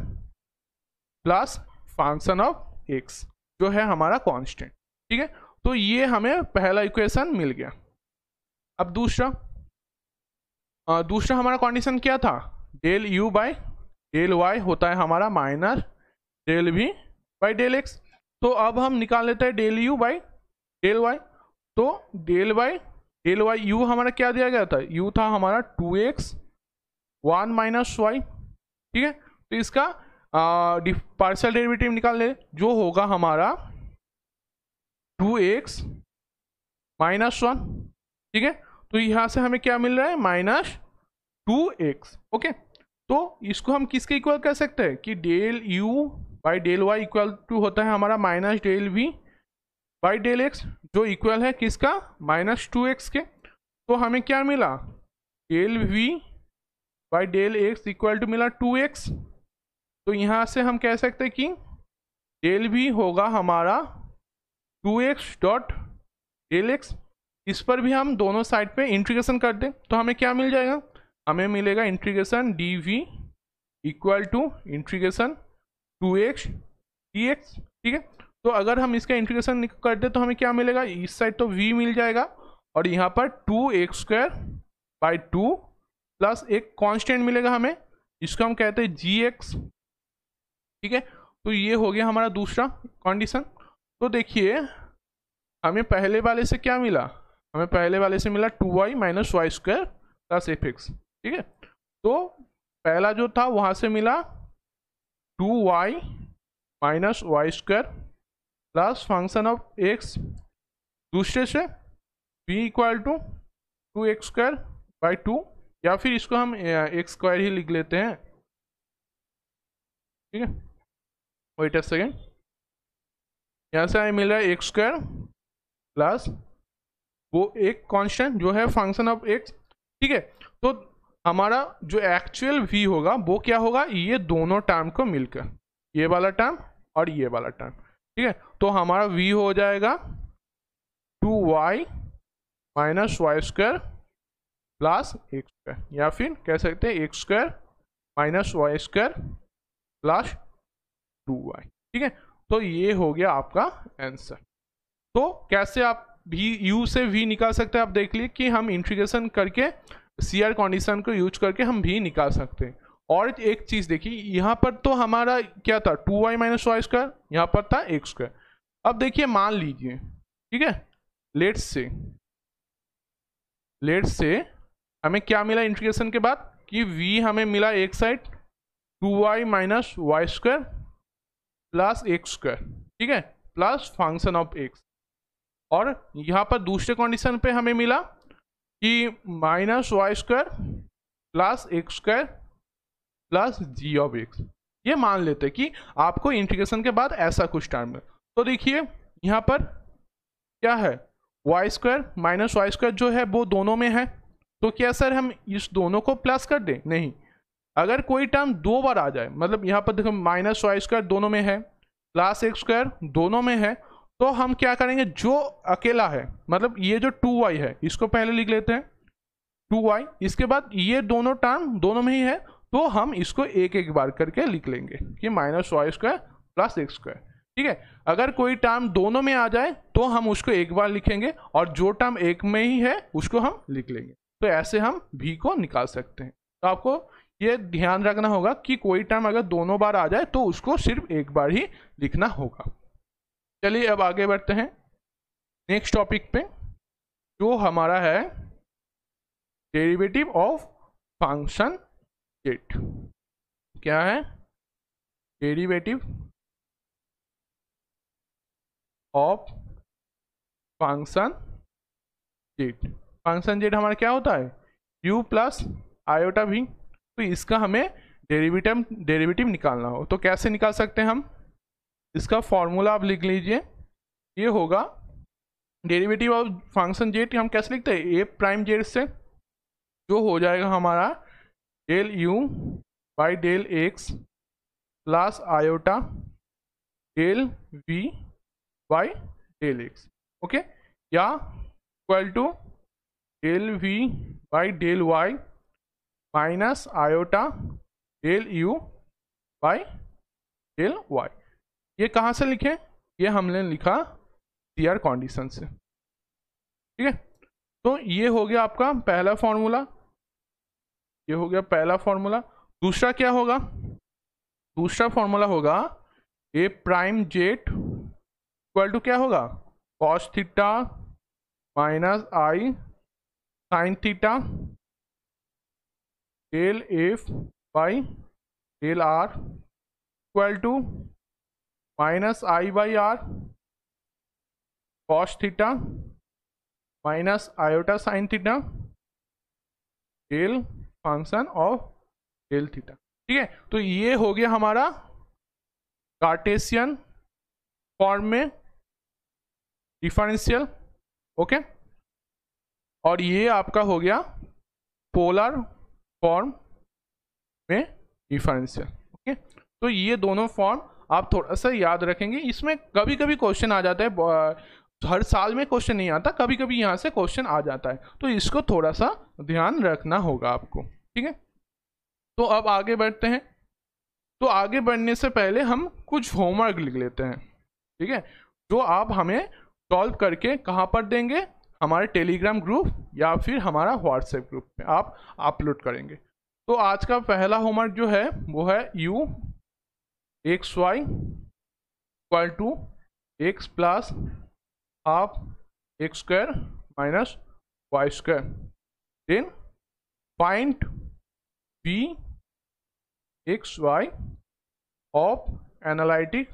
plus function of x जो है हमारा कांस्टेंट। ठीक है, तो ये हमें पहला इक्वेशन मिल गया। अब दूसरा हमारा कंडीशन क्या था, del u by del y होता है हमारा minus del v by del x। तो अब हम निकाल लेते हैं del u by del y। तो डेल y u हमारा क्या दिया गया था, u था हमारा 2x 1 माइनस वाई। ठीक है, तो इसका पार्शियल डेरिवेटिव निकाल ले, जो होगा हमारा 2x माइनस 1। ठीक है, तो यहाँ से हमें क्या मिल रहा है, माइनस 2x। ओके, तो इसको हम किसके इक्वल कर सकते हैं कि del u by del y equal to होता है हमारा minus del v by del x, जो इक्वल है किसका, माइनस 2x के। तो हमें क्या मिला, del v by del x equal to मिला 2x। तो यहाँ से हम कह सकते हैं कि डेल v होगा हमारा 2x डॉट डेल x। इस पर भी हम दोनों साइड पे इंटीग्रेशन कर दें तो हमें क्या मिल जाएगा, हमें मिलेगा integration dv equal to integration 2x dx। ठीक है, तो अगर हम इसका इंटीग्रेशन कर दे तो हमें क्या मिलेगा, इस साइड तो v मिल जाएगा और यहाँ पर 2x स्क्वायर बाई 2 प्लस एक कांस्टेंट मिलेगा हमें, इसको हम कहते हैं gx। ठीक है, तो ये हो गया हमारा दूसरा कंडीशन। तो देखिए हमें पहले वाले से क्या मिला, हमें पहले वाले से मिला 2y minus y square plus fx। ठीक है, तो पहला जो था वहाँ से मिला 2y minus y square plus function of x, दूसरे से v equal to 2x square by 2, या फिर इसको हम x स्क्वायर ही लिख लेते हैं। ठीक है, वेट अ सेकेंड, यहाँ से हमें मिल रहा है x स्क्वायर प्लस वो एक कांस्टेंट जो है फंक्शन ऑफ x। ठीक है, तो हमारा जो एक्चुअल v होगा वो क्या होगा, ये दोनों टर्म को मिलकर, ये वाला टर्म और ये वाला टर्म। ठीक है, तो हमारा v हो जाएगा 2y minus y square plus x square, या फिर कह सकते हैं x square minus y square plus 2y। ठीक है, तो ये हो गया आपका आंसर। तो कैसे आप भी u से v निकाल सकते हैं, आप देख लिए कि हम इंटीग्रेशन करके CR कंडीशन को यूज करके हम v निकाल सकते हैं। और एक चीज देखिए, यहाँ पर तो हमारा क्या था 2y माइनस वाई स्क्वायर, यहाँ पर था एक्स स्क्वायर। अब देखिए मान लीजिए, ठीक है, लेट्स से हमें क्या मिला इंटीग्रेशन के बाद कि v हमें मिला एक side 2y minus y square plus x square. ठीक है, प्लस फंक्शन ऑफ x। और यहाँ पर दूसरे कंडीशन पे हमें मिला कि minus y square plus x square plus g of x. ये मान लेते हैं कि आपको इंटीग्रेशन के बाद ऐसा कुछ टर्म है। तो देखिए यहाँ पर क्या है, y square minus y square जो है वो दोनों में है, तो क्या सर हम इस दोनों को प्लस कर दें, नहीं। अगर कोई टर्म दो बार आ जाए, मतलब यहाँ पर देखो माइनस वाई स्क्वायर दोनों में है प्लस एक्स स्क्वायर दोनों में है, तो हम क्या करेंगे, जो अकेला है मतलब ये जो 2y है इसको पहले लिख लेते हैं 2y, इसके बाद ये दोनों टर्म दोनों में ही है तो हम इसको एक एक बार करके लिख लेंगे कि minus y square plus x square. ठीक है, अगर कोई टर्म दोनों में आ जाए तो हम उसको एक बार लिखेंगे और जो टर्म एक में ही है उसको हम लिख लेंगे। तो ऐसे हम v को निकाल सकते हैं। तो आपको ये ध्यान रखना होगा कि कोई टर्म अगर दोनों बार आ जाए तो उसको सिर्फ एक बार ही लिखना होगा। चलिए अब आगे बढ़ते हैं नेक्स्ट टॉपिक पे, जो हमारा है डेरिवेटिव ऑफ फंक्शन जेट। क्या है, derivative of function jet. Function jet हमारा क्या होता है, u प्लस आयोटा v। तो इसका हमें डेरिवेटिव निकालना हो तो कैसे निकाल सकते हैं हम, इसका फॉर्मूला आप लिख लीजिए। ये होगा डेरिवेटिव ऑफ फंक्शन जेट, हम कैसे लिखते हैं, ए प्राइम जेड से, जो हो जाएगा हमारा del u by del x plus iota del v by del x। Okay, या equal to del v by del y minus iota del u by del y. ये कहाँ से लिखे? ये हमने लिखा सीआर कंडीशन से, ठीक है। तो ये हो गया आपका पहला फॉर्मूला, ये हो गया पहला फॉर्मूला। दूसरा क्या होगा? दूसरा फॉर्मूला होगा a prime z equal to क्या होगा? Cos theta minus i sine theta del f by del r equal to minus i by r cos theta minus iota sine theta del function of del theta, ठीक है। तो ये हो गया हमारा cartesian form में डिफरेंशियल, ओके। और ये आपका हो गया पोलर फॉर्म में डिफरेंशियल, ओके। तो ये दोनों फॉर्म आप थोड़ा सा याद रखेंगे। इसमें कभी कभी क्वेश्चन आ जाता है, हर साल में क्वेश्चन नहीं आता, कभी कभी यहाँ से क्वेश्चन आ जाता है, तो इसको थोड़ा सा ध्यान रखना होगा आपको, ठीक है। तो अब आगे बढ़ते हैं। तो आगे बढ़ने से पहले हम कुछ होमवर्क लिख लेते हैं, ठीक है, जो आप हमें सॉल्व करके कहाँ पर देंगे? हमारे टेलीग्राम ग्रुप या फिर हमारा व्हाट्सएप ग्रुप में आप अपलोड करेंगे। तो आज का पहला होमवर्क जो है वो है u x y equal to x plus half x square minus y square, then find v x y of analytic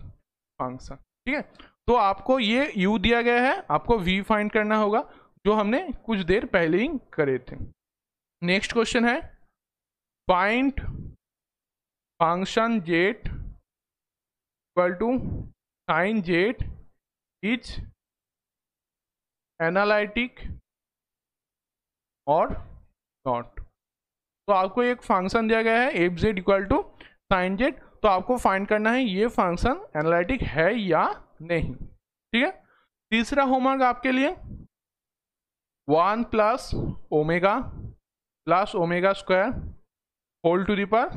function, ठीक है। तो आपको ये u दिया गया है, आपको v फाइंड करना होगा, जो हमने कुछ देर पहले ही करे थे। नेक्स्ट क्वेश्चन है find function z equal to sine z is analytic और नॉट। तो आपको एक फंक्शन दिया गया है f z equal to sine z, तो आपको फाइंड करना है ये फंक्शन एनालिटिक है या नहीं, ठीक है। तीसरा होमवर्क आपके लिए 1 plus omega square whole to the power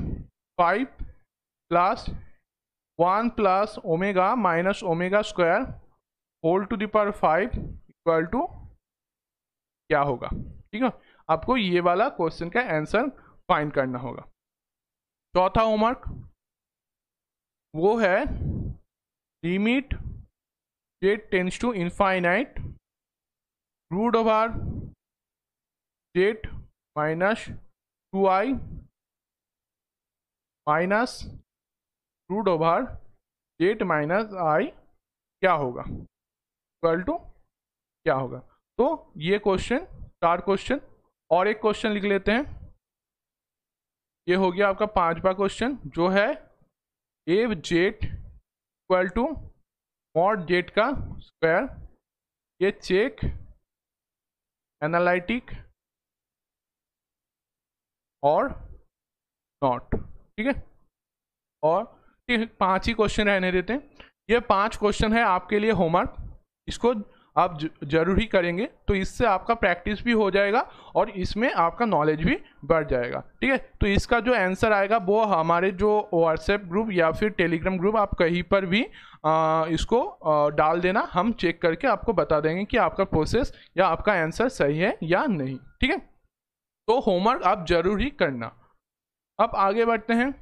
5 plus 1 plus omega minus omega square whole to the power 5 equal to क्या होगा, ठीक है। आपको ये वाला क्वेश्चन का आंसर फाइंड करना होगा। चौथा होमवर्क वो है limit z tends to infinite root over z minus 2i minus root over z minus i क्या होगा, इक्वल टू क्या होगा। तो ये क्वेश्चन 4 क्वेश्चन, और एक क्वेश्चन लिख लेते हैं। ये हो गया आपका 5वां क्वेश्चन, जो है f z equal to mod z का स्क्वायर, ये चेक एनालिटिक और नॉट, ठीक है। और 5 ही क्वेश्चन रहने देते हैं। ये 5 क्वेश्चन है आपके लिए होमवर्क, इसको आप जरूर ही करेंगे, तो इससे आपका प्रैक्टिस भी हो जाएगा और इसमें आपका नॉलेज भी बढ़ जाएगा, ठीक है। तो इसका जो आंसर आएगा वो हमारे जो व्हाट्सएप ग्रुप या फिर टेलीग्राम ग्रुप, आप कहीं पर भी इसको डाल देना, हम चेक करके आपको बता देंगे कि आपका प्रोसेस या आपका आंसर सही है या नहीं, ठीक है। तो होमवर्क आप जरूर ही करना। अब आगे बढ़ते हैं।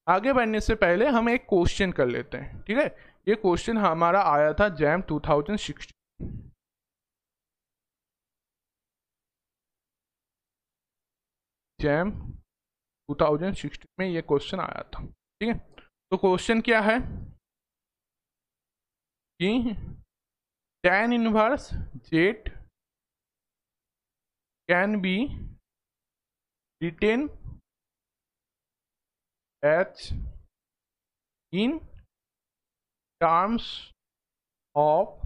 आगे बढ़ने से पहले हम एक क्वेश्चन कर लेते हैं, ठीक है। ये क्वेश्चन हमारा आया था जैम 2016, जैम 2016 में ये क्वेश्चन आया था, ठीक है। तो क्वेश्चन क्या है कि tan inverse z can be written h in terms of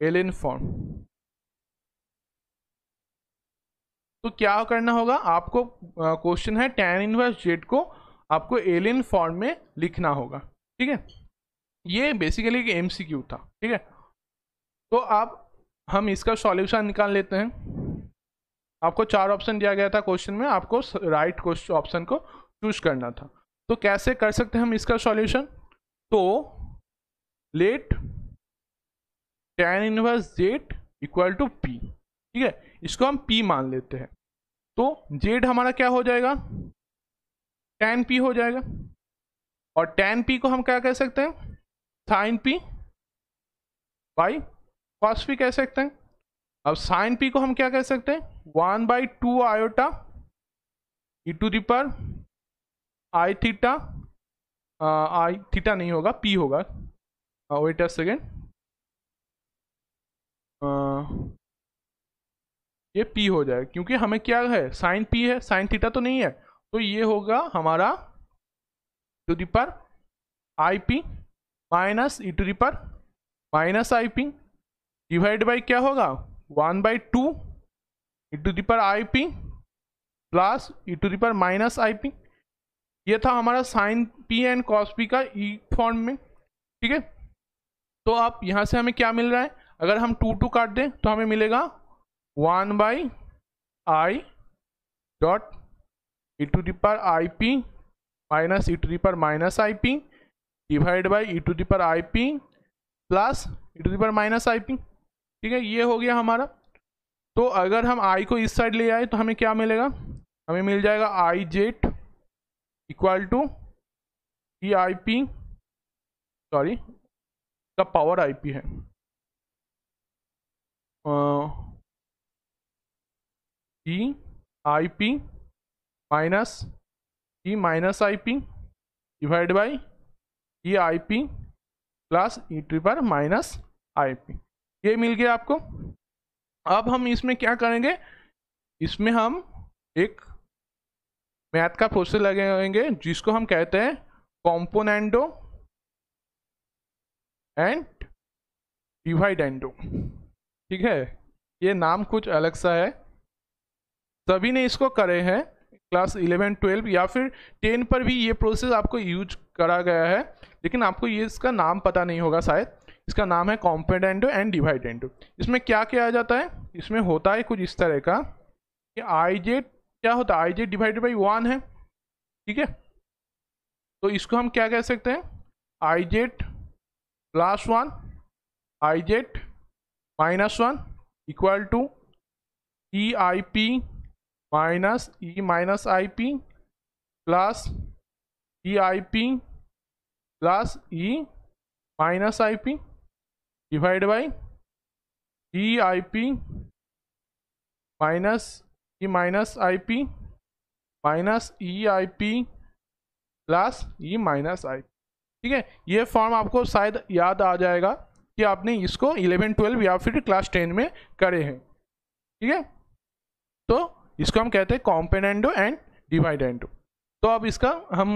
ln form. तो क्या करना होगा आपको? क्वेश्चन है tan इनवर्स जेड को आपको एलन फॉर्म में लिखना होगा, ठीक है। ये बेसिकली एक MCQ था, ठीक है। तो आप हम इसका सॉल्यूशन निकाल लेते हैं। आपको 4 ऑप्शन दिया गया था क्वेश्चन में, आपको राइट क्वेश्चन ऑप्शन को चूज करना था। तो कैसे कर सकते हैं हम इसका सॉल्यूशन? तो let tan inverse z equal to p, ठीक है, इसको हम p मान लेते हैं। तो z हमारा क्या हो जाएगा? tan p हो जाएगा, और tan p को हम क्या कह सकते हैं? sin p by cos p कह सकते हैं। अब sin p को हम क्या कह सकते हैं? 1/2 iota e to the power i theta, i theta नहीं होगा, p होगा, वेट अ सेकेंड, ये p हो जाएगा, क्योंकि हमें क्या है, साइन p है, साइन थीटा तो नहीं है। तो ये होगा हमारा to the power i p minus e to the power minus i p divide by क्या होगा, 1/2 e to the power i p plus e to the power minus i p. ये था हमारा sine p and cos p का e form में, ठीक है। तो आप यहाँ से हमें क्या मिल रहा है? अगर हम 2 काट दें तो हमें मिलेगा 1/i dot e to the power i p minus e to the power minus i p divide by e to the power i p plus e to the power minus i p, ठीक है। ये हो गया हमारा। तो अगर हम i को इस साइड ले आए तो हमें क्या मिलेगा? हमें मिल जाएगा i z equal to e i p, sorry का पावर आई पी है, e i p minus e minus i p divide by e i p plus e to power minus i p. ये मिल गया आपको। अब हम इसमें क्या करेंगे? इसमें हम एक मैथ का प्रोसेस लगाएंगे जिसको हम कहते हैं कॉम्पोनेंडो एंड डिवाइडेंडो, ठीक है। ये नाम कुछ अलग सा है, सभी ने इसको करे हैं क्लास 11, 12 या फिर 10 पर भी ये प्रोसेस आपको यूज करा गया है, लेकिन आपको ये इसका नाम पता नहीं होगा शायद। इसका नाम है कॉम्पोनेंडो एंड डिवाइडेंडो। इसमें क्या किया जाता है? इसमें होता है कुछ इस तरह का कि आई जेड क्या होता है, आई जेड डिवाइडेड बाई 1 है, ठीक है। तो इसको हम क्या कह सकते हैं? I z plus 1 i z minus 1 equal to e i p minus e minus i p plus e i p plus e minus i p divide by e i p minus e minus i p minus e i p plus e minus i, ठीक है। ये form आपको शायद याद आ जाएगा कि आपने इसको 11, 12 या फिर क्लास 10 में करे हैं, ठीक है। तो इसको हम कहते हैं कॉम्पोनेंडो एंड डिवाइडेंडो। तो अब इसका हम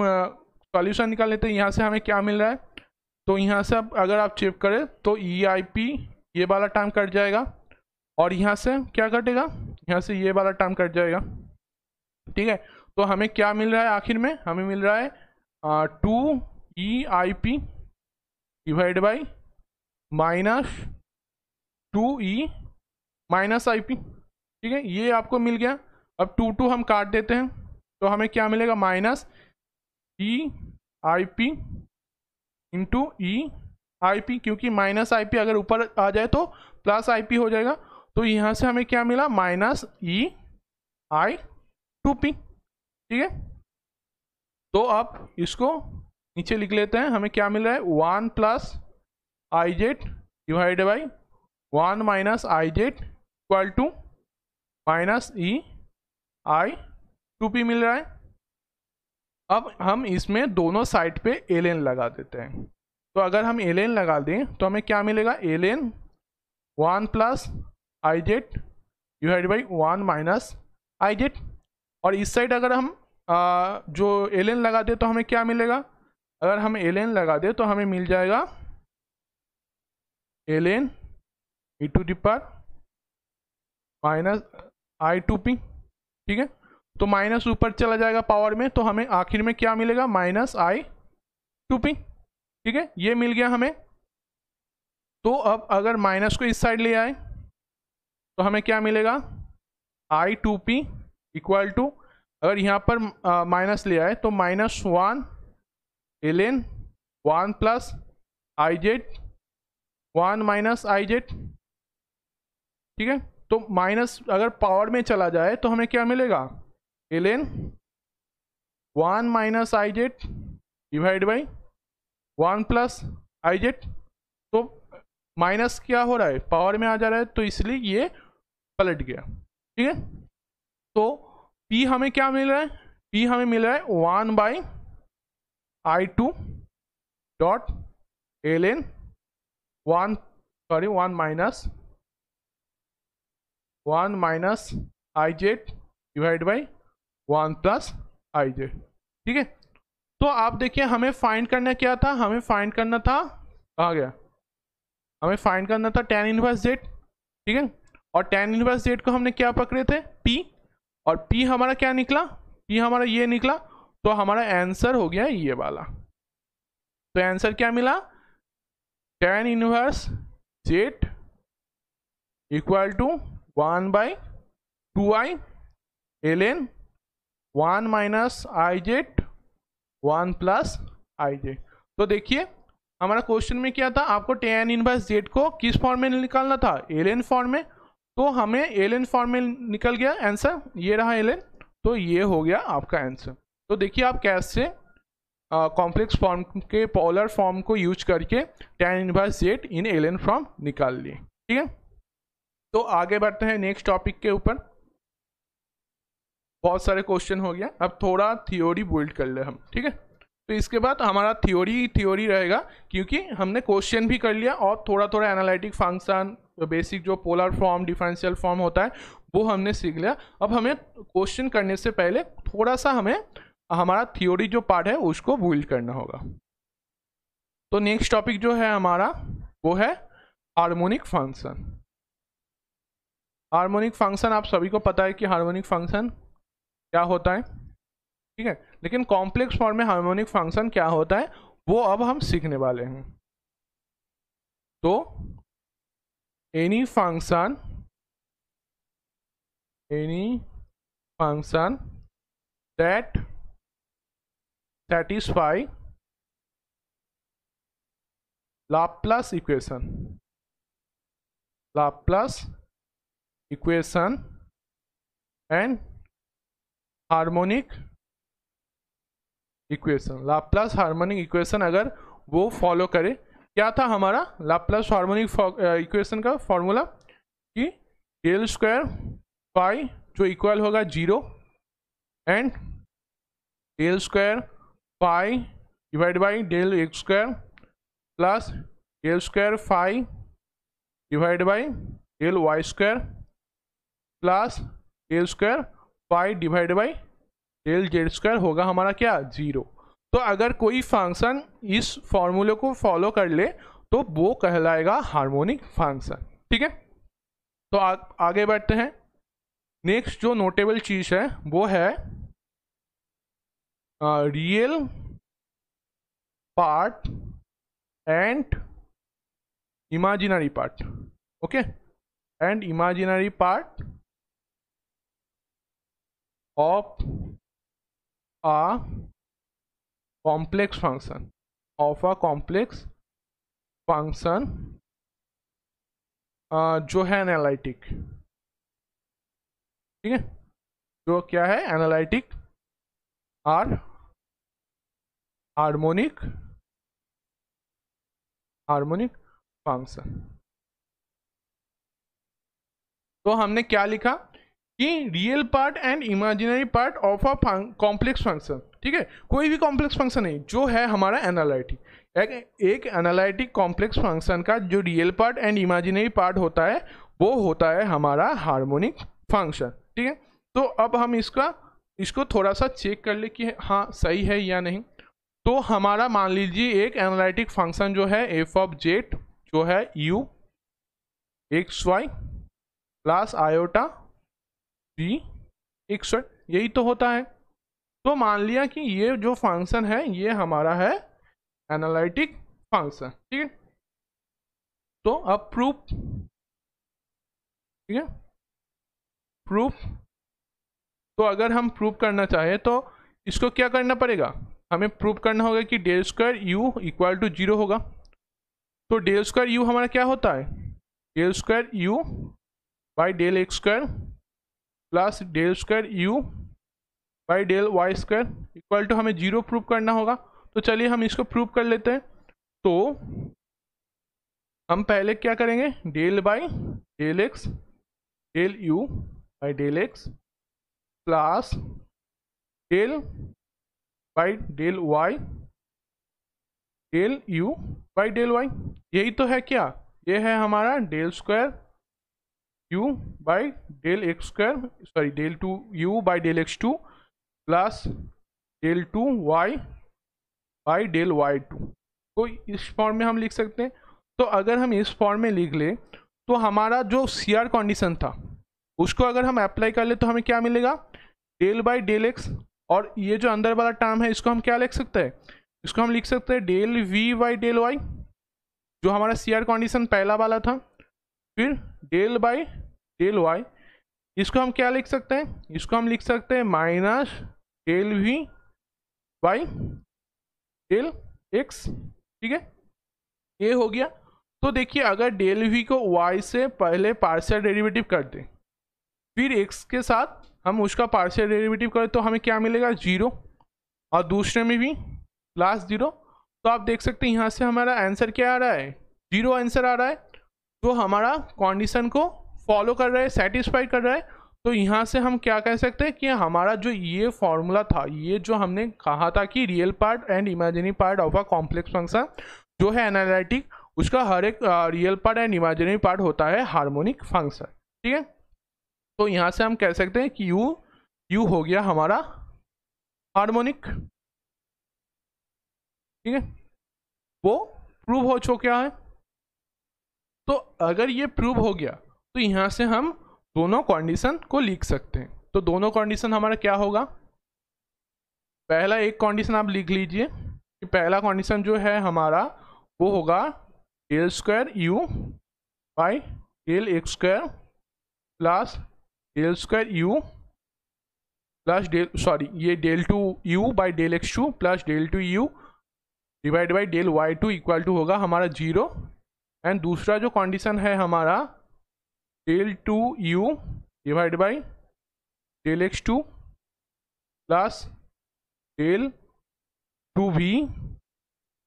सॉल्यूशन निकाल लेते हैं। यहाँ से हमें क्या मिल रहा है? तो यहाँ से अब अगर आप चेक करें तो ई आई पी ये वाला टर्म कट जाएगा, और यहाँ से क्या कटेगा? यहाँ से ये वाला टर्म कट जाएगा, ठीक है। तो हमें क्या मिल रहा है आखिर में? हमें मिल रहा है 2 e i p divide by minus 2 e minus i p, ठीक है। ये आपको मिल गया। अब 2 हम काट देते हैं तो हमें क्या मिलेगा? Minus e i P into E i P, क्योंकि माइनस आई पी अगर ऊपर आ जाए तो प्लस आई पी हो जाएगा। तो यहाँ से हमें क्या मिला? माइनस ई आई 2p, ठीक है। तो अब इसको नीचे लिख लेते हैं। हमें क्या मिल रहा है? 1 plus i z divide by 1 minus i z equal to minus e i 2p मिल रहा है। अब हम इसमें दोनों साइड पे ln लगा देते हैं। तो अगर हम ln लगा दें तो हमें क्या मिलेगा? ln 1 plus i z divide by 1 minus i Z. और इस साइड अगर हम जो ln लगा दे तो हमें क्या मिलेगा? अगर हम ln लगा दे तो हमें मिल जाएगा ln e to the power minus i 2p, ठीक है। तो माइनस ऊपर चला जाएगा पावर में, तो हमें आखिर में क्या मिलेगा? माइनस आई 2p, ठीक है। ये मिल गया हमें। तो अब अगर माइनस को इस साइड ले आए तो हमें क्या मिलेगा, I2P इक्वल टू, अगर यहाँ पर माइनस ले आए तो -1 ln 1 plus IZ 1 minus IZ, ठीक है। तो माइनस अगर पावर में चला जाए तो हमें क्या मिलेगा, ln 1 minus IZ divide by 1 plus IZ। तो माइनस क्या हो रहा है, पावर में आ जा रहा है, तो इसलिए ये पलट गया, ठीक है। तो P हमें क्या मिल रहा है, P हमें मिल रहा है 1 by I2 dot ln 1 minus IZ divide by 1 plus IZ, ठीक है। तो आप देखिए हमें फाइंड करना क्या था, हमें फाइंड करना था, आ गया, हमें फाइंड करना था tan इनवर्स Z, ठीक है। और tan इनवर्स Z को हमने क्या पकड़े थे, P, और P हमारा क्या निकला, P हमारा ये निकला। तो हमारा आंसर हो गया ये वाला। तो आंसर क्या मिला, tan inverse Z equal to 1 बाई 2i ln 1 minus IZ 1 plus IZ। तो देखिए हमारा क्वेश्चन में क्या था, आपको tan इनवर्स Z को किस फॉर्म में निकालना था, ln फॉर्म में। तो हमें ln फॉर्म में निकल गया आंसर, ये रहा ln, तो ये हो गया आपका आंसर। तो देखिए आप कैसे कॉम्प्लेक्स फॉर्म के पोलर फॉर्म को यूज करके tan इनवर्स Z इन ln फॉर्म निकाल लिए, ठीक है। तो आगे बढ़ते हैं नेक्स्ट टॉपिक के ऊपर। बहुत सारे क्वेश्चन हो गया, अब थोड़ा थ्योरी बिल्ड कर ले हम, ठीक है। तो इसके बाद हमारा थ्योरी रहेगा, क्योंकि हमने क्वेश्चन भी कर लिया और थोड़ा थोड़ा एनालिटिक फंक्शन, बेसिक जो पोलर फॉर्म डिफरेंशियल फॉर्म होता है वो हमने सीख लिया। अब हमें क्वेश्चन करने से पहले थोड़ा सा हमें हमारा थ्योरी जो पार्ट है उसको बिल्ड करना होगा। तो नेक्स्ट टॉपिक जो है हमारा वो है हार्मोनिक फंक्शन। हार्मोनिक फंक्शन आप सभी को पता है कि हार्मोनिक फंक्शन क्या होता है, ठीक है। लेकिन कॉम्प्लेक्स फॉर्म में हार्मोनिक फंक्शन क्या होता है वो अब हम सीखने वाले हैं। तो any function that satisfy Laplace equation and harmonic equation, Laplace harmonic equation अगर वो फॉलो करे, क्या था हमारा लाप्लास हार्मोनिक इक्वेशन का फॉर्मूला, कि डेल स्क्वायर फाई जो इक्वल होगा 0 and del square phi divide by del x square plus del square phi divide by del y square plus del square phi divide by del z square होगा हमारा क्या 0। तो अगर कोई function इस फॉर्मूले को फॉलो कर ले तो वो कहलाएगा हार्मोनिक फंक्शन, ठीक है। तो आगे बढ़ते हैं। नेक्स्ट जो नोटेबल चीज है वो है real part and imaginary part, okay, and imaginary part of a complex function जो है एनालिटिक, ठीक है, जो क्या है एनालिटिक आर हार्मोनिक फंक्शन। तो हमने क्या लिखा कि real part and imaginary part of a complex function, ठीक है। कोई भी कॉम्प्लेक्स फंक्शन नहीं, जो है हमारा एनालिटिक, एक एनालिटिक कॉम्प्लेक्स फंक्शन का जो real part and imaginary part होता है वो होता है हमारा हार्मोनिक फंक्शन, ठीक है। तो अब हम इसको थोड़ा सा चेक कर ले कि हाँ सही है या नहीं। तो हमारा मान लीजिए एक एनालिटिक फंक्शन जो है एफ ऑफ जेड जो है u x y plus iota g x y, यही तो होता है। तो मान लिया कि ये जो फंक्शन है ये हमारा है एनालिटिक फंक्शन, ठीक है। तो अब प्रूफ, ठीक है, प्रूफ, तो अगर हम प्रूफ करना चाहें तो इसको क्या करना पड़ेगा, हमें प्रूफ करना होगा कि del square u equal to 0 होगा। तो डेल स्क्वायर यू हमारा क्या होता है, del square u by del x square plus del square u by del y square equal to हमें 0 प्रूफ करना होगा। तो चलिए हम इसको प्रूफ कर लेते हैं। तो हम पहले क्या करेंगे, del by del x del u by del x plus del by del y del u by del y, यही तो है क्या, ये है हमारा del square u by del x square, sorry del 2 u by del x 2 plus del 2 y by del y 2 को इस form में हम लिख सकते हैं। तो अगर हम इस फॉर्म में लिख ले तो हमारा जो CR कंडीशन था उसको अगर हम अप्लाई कर ले तो हमें क्या मिलेगा, डेल बाई डेल एक्स, और ये जो अंदर वाला टर्म है इसको हम क्या लिख सकते हैं, इसको हम लिख सकते हैं del V by del y, जो हमारा CR कंडीशन पहला वाला था। फिर डेल बाई डेल वाई, इसको हम क्या लिख सकते हैं, इसको हम लिख सकते हैं minus del V by del x, ठीक है, ये हो गया। तो देखिए अगर डेल V को y से पहले पार्शियल डेरिवेटिव कर दें, फिर x के साथ हम उसका पार्शियल डेरिवेटिव करें तो हमें क्या मिलेगा 0, और दूसरे में भी प्लस 0। तो आप देख सकते हैं यहाँ से हमारा आंसर क्या आ रहा है, 0 आंसर आ रहा है, तो हमारा कंडीशन को फॉलो कर रहा है, सेटिस्फाई कर रहा है। तो यहाँ से हम क्या कह सकते हैं कि हमारा जो ये फॉर्मूला था, ये जो हमने कहा था कि real part and imaginary part of a complex function जो है एनालिटिक, उसका हर एक real part and imaginary part होता है हार्मोनिक फंक्शन, ठीक है। तो यहाँ से हम कह सकते हैं कि यू हो गया हमारा हार्मोनिक, ठीक है, वो प्रूव हो चुका है। तो अगर ये प्रूव हो गया तो यहाँ से हम दोनों कंडीशन को लिख सकते हैं। तो दोनों कंडीशन हमारा क्या होगा, पहला एक कंडीशन आप लिख लीजिए कि पहला कंडीशन जो है हमारा वो होगा del square u by del x square plus del square u plus del, sorry ये del 2 u by del x 2 plus del 2 u divide by del y 2 equal to होगा हमारा 0। एंड दूसरा जो कंडीशन है हमारा del 2 u divide by del x 2 plus del 2v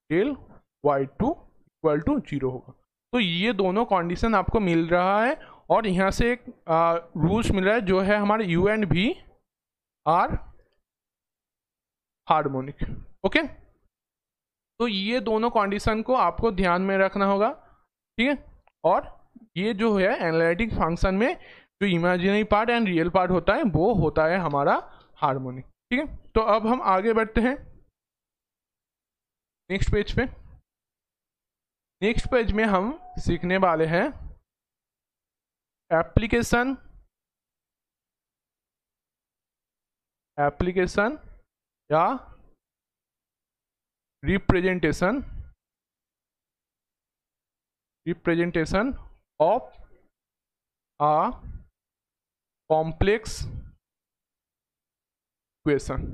del y 2 equal to 0 होगा। तो ये दोनों कंडीशन आपको मिल रहा है, और यहाँ से एक रूल्स मिल रहा है जो है हमारे u and v are harmonic, okay. तो ये दोनों कंडीशन को आपको ध्यान में रखना होगा, ठीक है। और ये जो है एनालिटिक फंक्शन में जो imaginary part and real part होता है वो होता है हमारा हार्मोनिक, ठीक है। तो अब हम आगे बढ़ते हैं नेक्स्ट पेज पे। नेक्स्ट पेज में हम सीखने वाले हैं एप्लीकेशन या representation of a complex equation,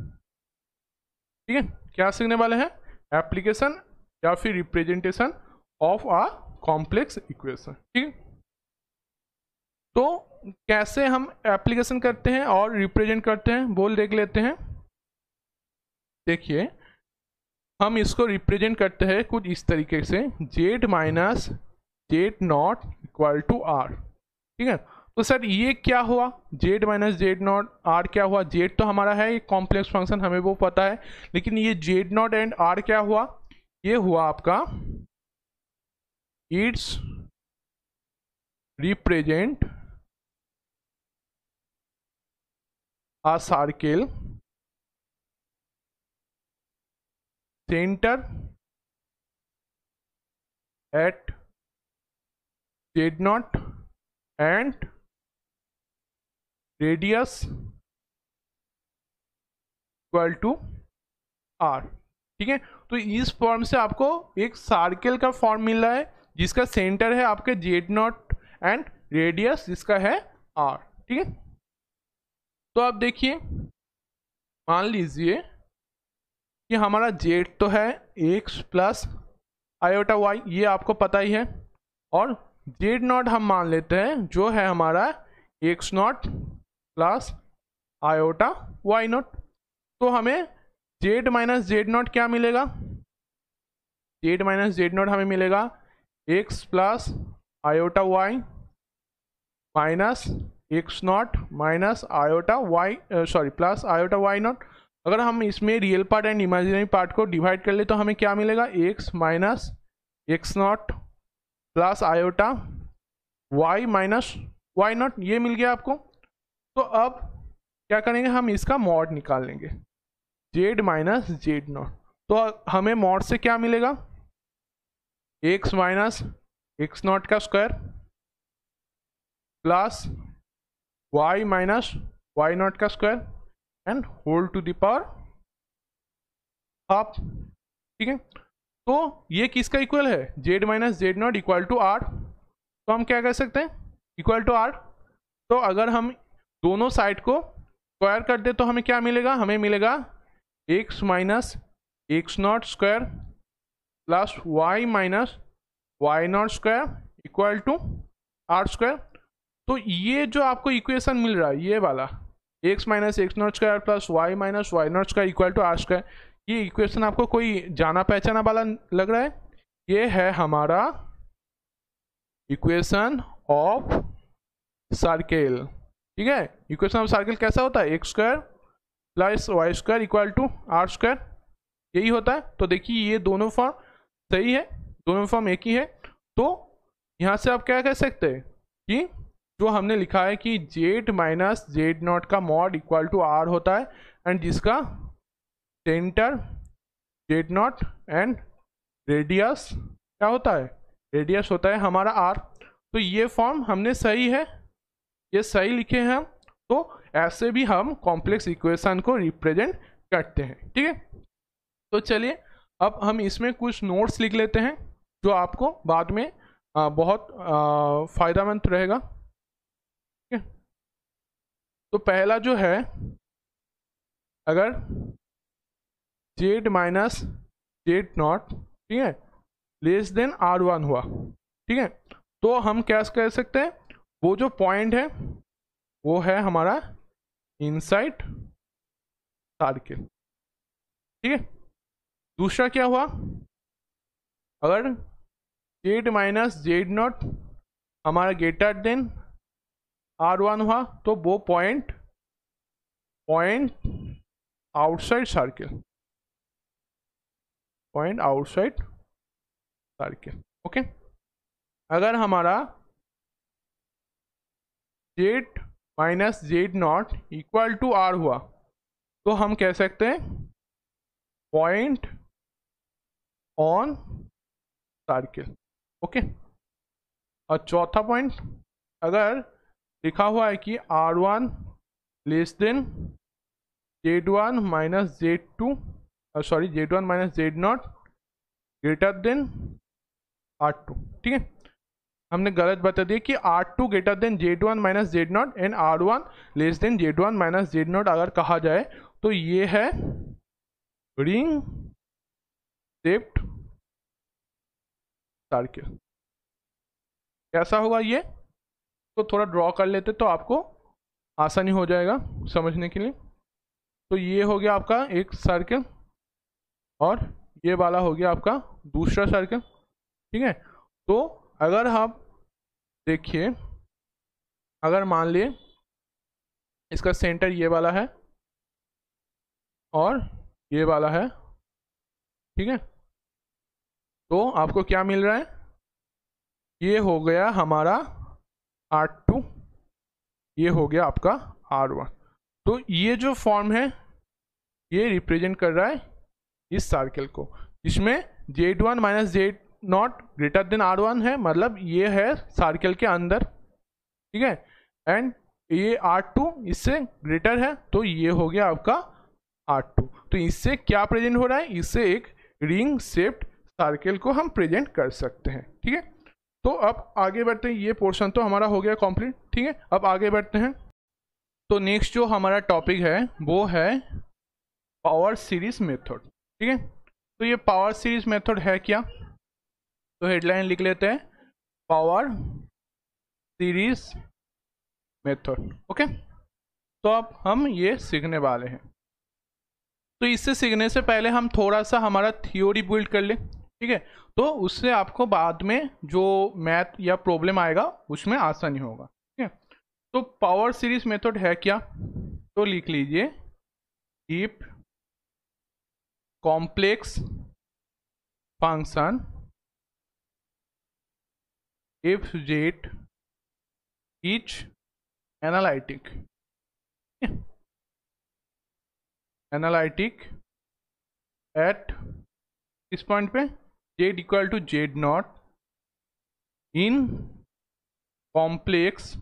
ठीक है। क्या सीखने वाले हैं, एप्लीकेशन या फिर representation of a complex equation, ठीक है। तो कैसे हम एप्लीकेशन करते हैं और रिप्रेजेंट करते हैं बोल देख लेते हैं। देखिए हम इसको रिप्रेजेंट करते हैं कुछ इस तरीके से, z minus z not equal to r, ठीक है। तो सर ये क्या हुआ, z minus z not r क्या हुआ, z तो हमारा है एक कॉम्प्लेक्स फंक्शन हमें वो पता है, लेकिन ये जेड नॉट एंड आर क्या हुआ, ये हुआ आपका it's represent a circle center at z0 and radius equal to r, ठीक है। तो इस फॉर्म से आपको एक सर्कल का फॉर्म मिल रहा है जिसका सेंटर है आपके z0 एंड रेडियस जिसका है r, ठीक है। तो अब देखिए, मान लीजिए कि हमारा जेड तो है एक्स प्लस आयोटा वाई, ये आपको पता ही है, और जेड नॉट हम मान लेते हैं जो है हमारा x not plus iota y not. तो हमें जेड माइनस जेड नॉट क्या मिलेगा? जेड माइनस जेड नॉट हमें मिलेगा x plus iota y minus x not minus iota y plus iota y not. अगर हम इसमें real part and imaginary part को डिवाइड कर ले तो हमें क्या मिलेगा? X minus x not plus iota y minus y not, ये मिल गया आपको। तो अब क्या करेंगे? हम इसका मॉड निकाल लेंगे, जेड माइनस जेड नॉट। तो हमें मॉड से क्या मिलेगा? एक्स माइनस एक्स नॉट का square plus y minus y naught का square and whole to the power half. ठीक है, तो ये किसका इक्वल है? Z minus z not equal to r. तो हम क्या कर सकते हैं? Equal to r. तो अगर हम दोनों साइड को स्क्वायर कर दे तो हमें क्या मिलेगा? हमें मिलेगा x minus x not square plus y minus y not square equal to r square. तो ये जो आपको इक्वेशन मिल रहा है, ये वाला x minus x not square plus y minus y not square equal to r square, ये equation आपको कोई जाना पहचाना वाला लग रहा है? ये है हमारा इक्वेशन ऑफ सर्किल। ठीक है, इक्वेशन ऑफ सर्किल कैसा होता है? X square plus y square equal to r square, यही होता है। तो देखिए ये दोनों फॉर्म सही है, दोनों फॉर्म एक ही है। तो यहाँ से आप क्या कह सकते हैं कि जो हमने लिखा है कि जेड माइनस जेड नॉट का मॉड इक्वल टू आर होता है, एंड जिसका centre Z not and radius क्या होता है? रेडियस होता है हमारा आर। तो ये फॉर्म हमने सही है, ये सही लिखे हैं हम। तो ऐसे भी हम कॉम्प्लेक्स इक्वेशन को रिप्रेजेंट करते हैं। ठीक है, तो चलिए अब हम इसमें कुछ नोट्स लिख लेते हैं जो आपको बाद में बहुत फायदेमंद रहेगा। ठीक है, तो पहला जो है, अगर जेड माइनस जेड नॉट, ठीक है, लेस देन आर वन हुआ, ठीक है, तो हम क्या कह सकते हैं? वो जो पॉइंट है वो है हमारा इनसाइड सर्किल। ठीक है, दूसरा क्या हुआ? अगर जेड माइनस जेड नॉट हमारा ग्रेटर देन आर वन हुआ तो वो point outside circle, point outside circle. Okay, अगर हमारा z minus z not equal to r हुआ तो हम कह सकते हैं पॉइंट ऑन सर्किल। ओके, और चौथा पॉइंट, अगर लिखा हुआ है कि r one less than z one minus z two, sorry z one minus z not greater than r two. ठीक है, हमने गलत बता दिया कि r two greater than z one minus z not and r one less than z one minus z not अगर कहा जाए तो ये है रिंग शेप्ड सर्किल। कैसा होगा ये? तो थोड़ा ड्रॉ कर लेते तो आपको आसानी हो जाएगा समझने के लिए। तो ये हो गया आपका एक सर्किल और ये वाला हो गया आपका दूसरा सर्किल। ठीक है, तो अगर आप देखिए, अगर मान लिए इसका सेंटर ये वाला है और ये वाला है, ठीक है, तो आपको क्या मिल रहा है? ये हो गया हमारा R2, ये हो गया आपका R1। तो ये जो फॉर्म है ये रिप्रेजेंट कर रहा है इस सर्किल को, जिसमें Z1 minus z not greater then R1 है, मतलब ये है सर्किल के अंदर। ठीक है, एंड ये R2 इससे ग्रेटर है, तो ये हो गया आपका R2। तो इससे क्या प्रेजेंट हो रहा है? इससे एक रिंग शेप्ड सर्किल को हम प्रेजेंट कर सकते हैं। ठीक है, तो अब आगे बढ़ते हैं। ये पोर्शन तो हमारा हो गया कंप्लीट। ठीक है, अब आगे बढ़ते हैं। तो नेक्स्ट जो हमारा टॉपिक है वो है पावर सीरीज मेथड। ठीक है, तो ये पावर सीरीज मेथड है क्या, तो हेडलाइन लिख लेते हैं, पावर सीरीज मेथड। ओके, तो अब हम ये सीखने वाले हैं। तो इससे सीखने से पहले हम थोड़ा सा हमारा थियोरी बिल्ड कर लें। ठीक है, तो उससे आपको बाद में जो मैथ या प्रॉब्लम आएगा उसमें आसानी होगा। ठीक है, तो पावर सीरीज मेथड है क्या, तो लिख लीजिए, if complex function if z is analytic, analytic at इस पॉइंट पे z equal to z naught in complex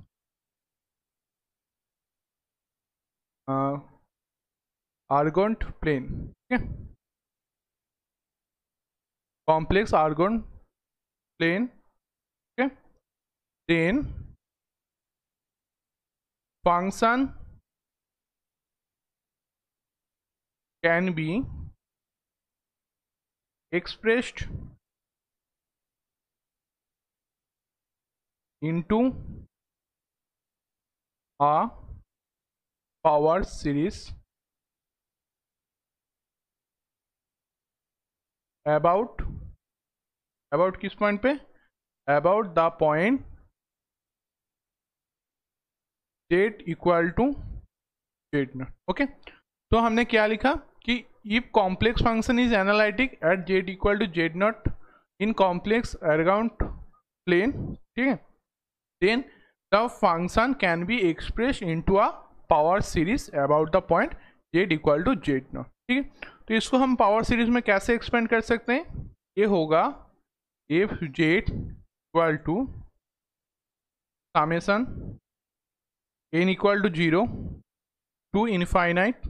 Argand plane. ठीक है, कॉम्प्लेक्स आर्गोंट प्लेन। ठीक है, then function can be expressed into a power series about किस point पे, about the point z equal to z naught. Okay, तो हमने क्या लिखा कि if complex function is analytic at z equal to z naught in complex Argand plane. ठीक है, then the function can be expressed into a power series about the point z equal to z not. ठीक है, तो इसको हम power series में कैसे expand कर सकते हैं, ये होगा if z equal to summation n equal to 0 to infinite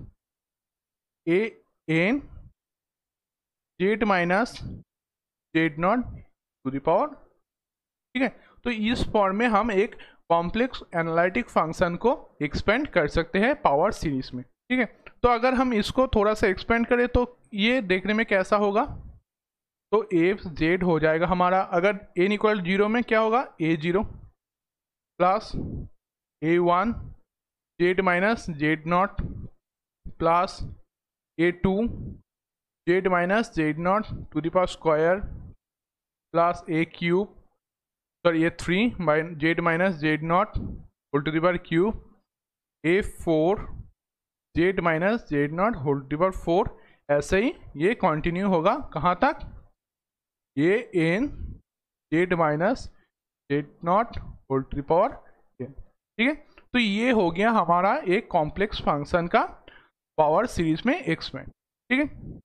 a n z minus z nought to the power. ठीक है, तो इस फॉर्म में हम एक कॉम्प्लेक्स एनालिटिक फंक्शन को एक्सपेंड कर सकते हैं पावर सीरीज में। ठीक है, तो अगर हम इसको थोड़ा सा एक्सपेंड करें तो ये देखने में कैसा होगा, तो एफ जेड हो जाएगा हमारा, अगर एन इक्वल 0 में क्या होगा, a 0 plus a 1 z minus z nought plus a 2 z minus z nought to the power square plus a cube, sorry a 3 by z minus z nought whole to the power cube, a 4 z minus z nought whole to the power 4। ऐसे ही ये continue होगा कहाँ तक, ये n z minus z nought whole to the power n. ठीक है, तो ये हो गया हमारा एक कॉम्प्लेक्स फंक्शन का पावर सीरीज में एक्सपेंड। ठीक है,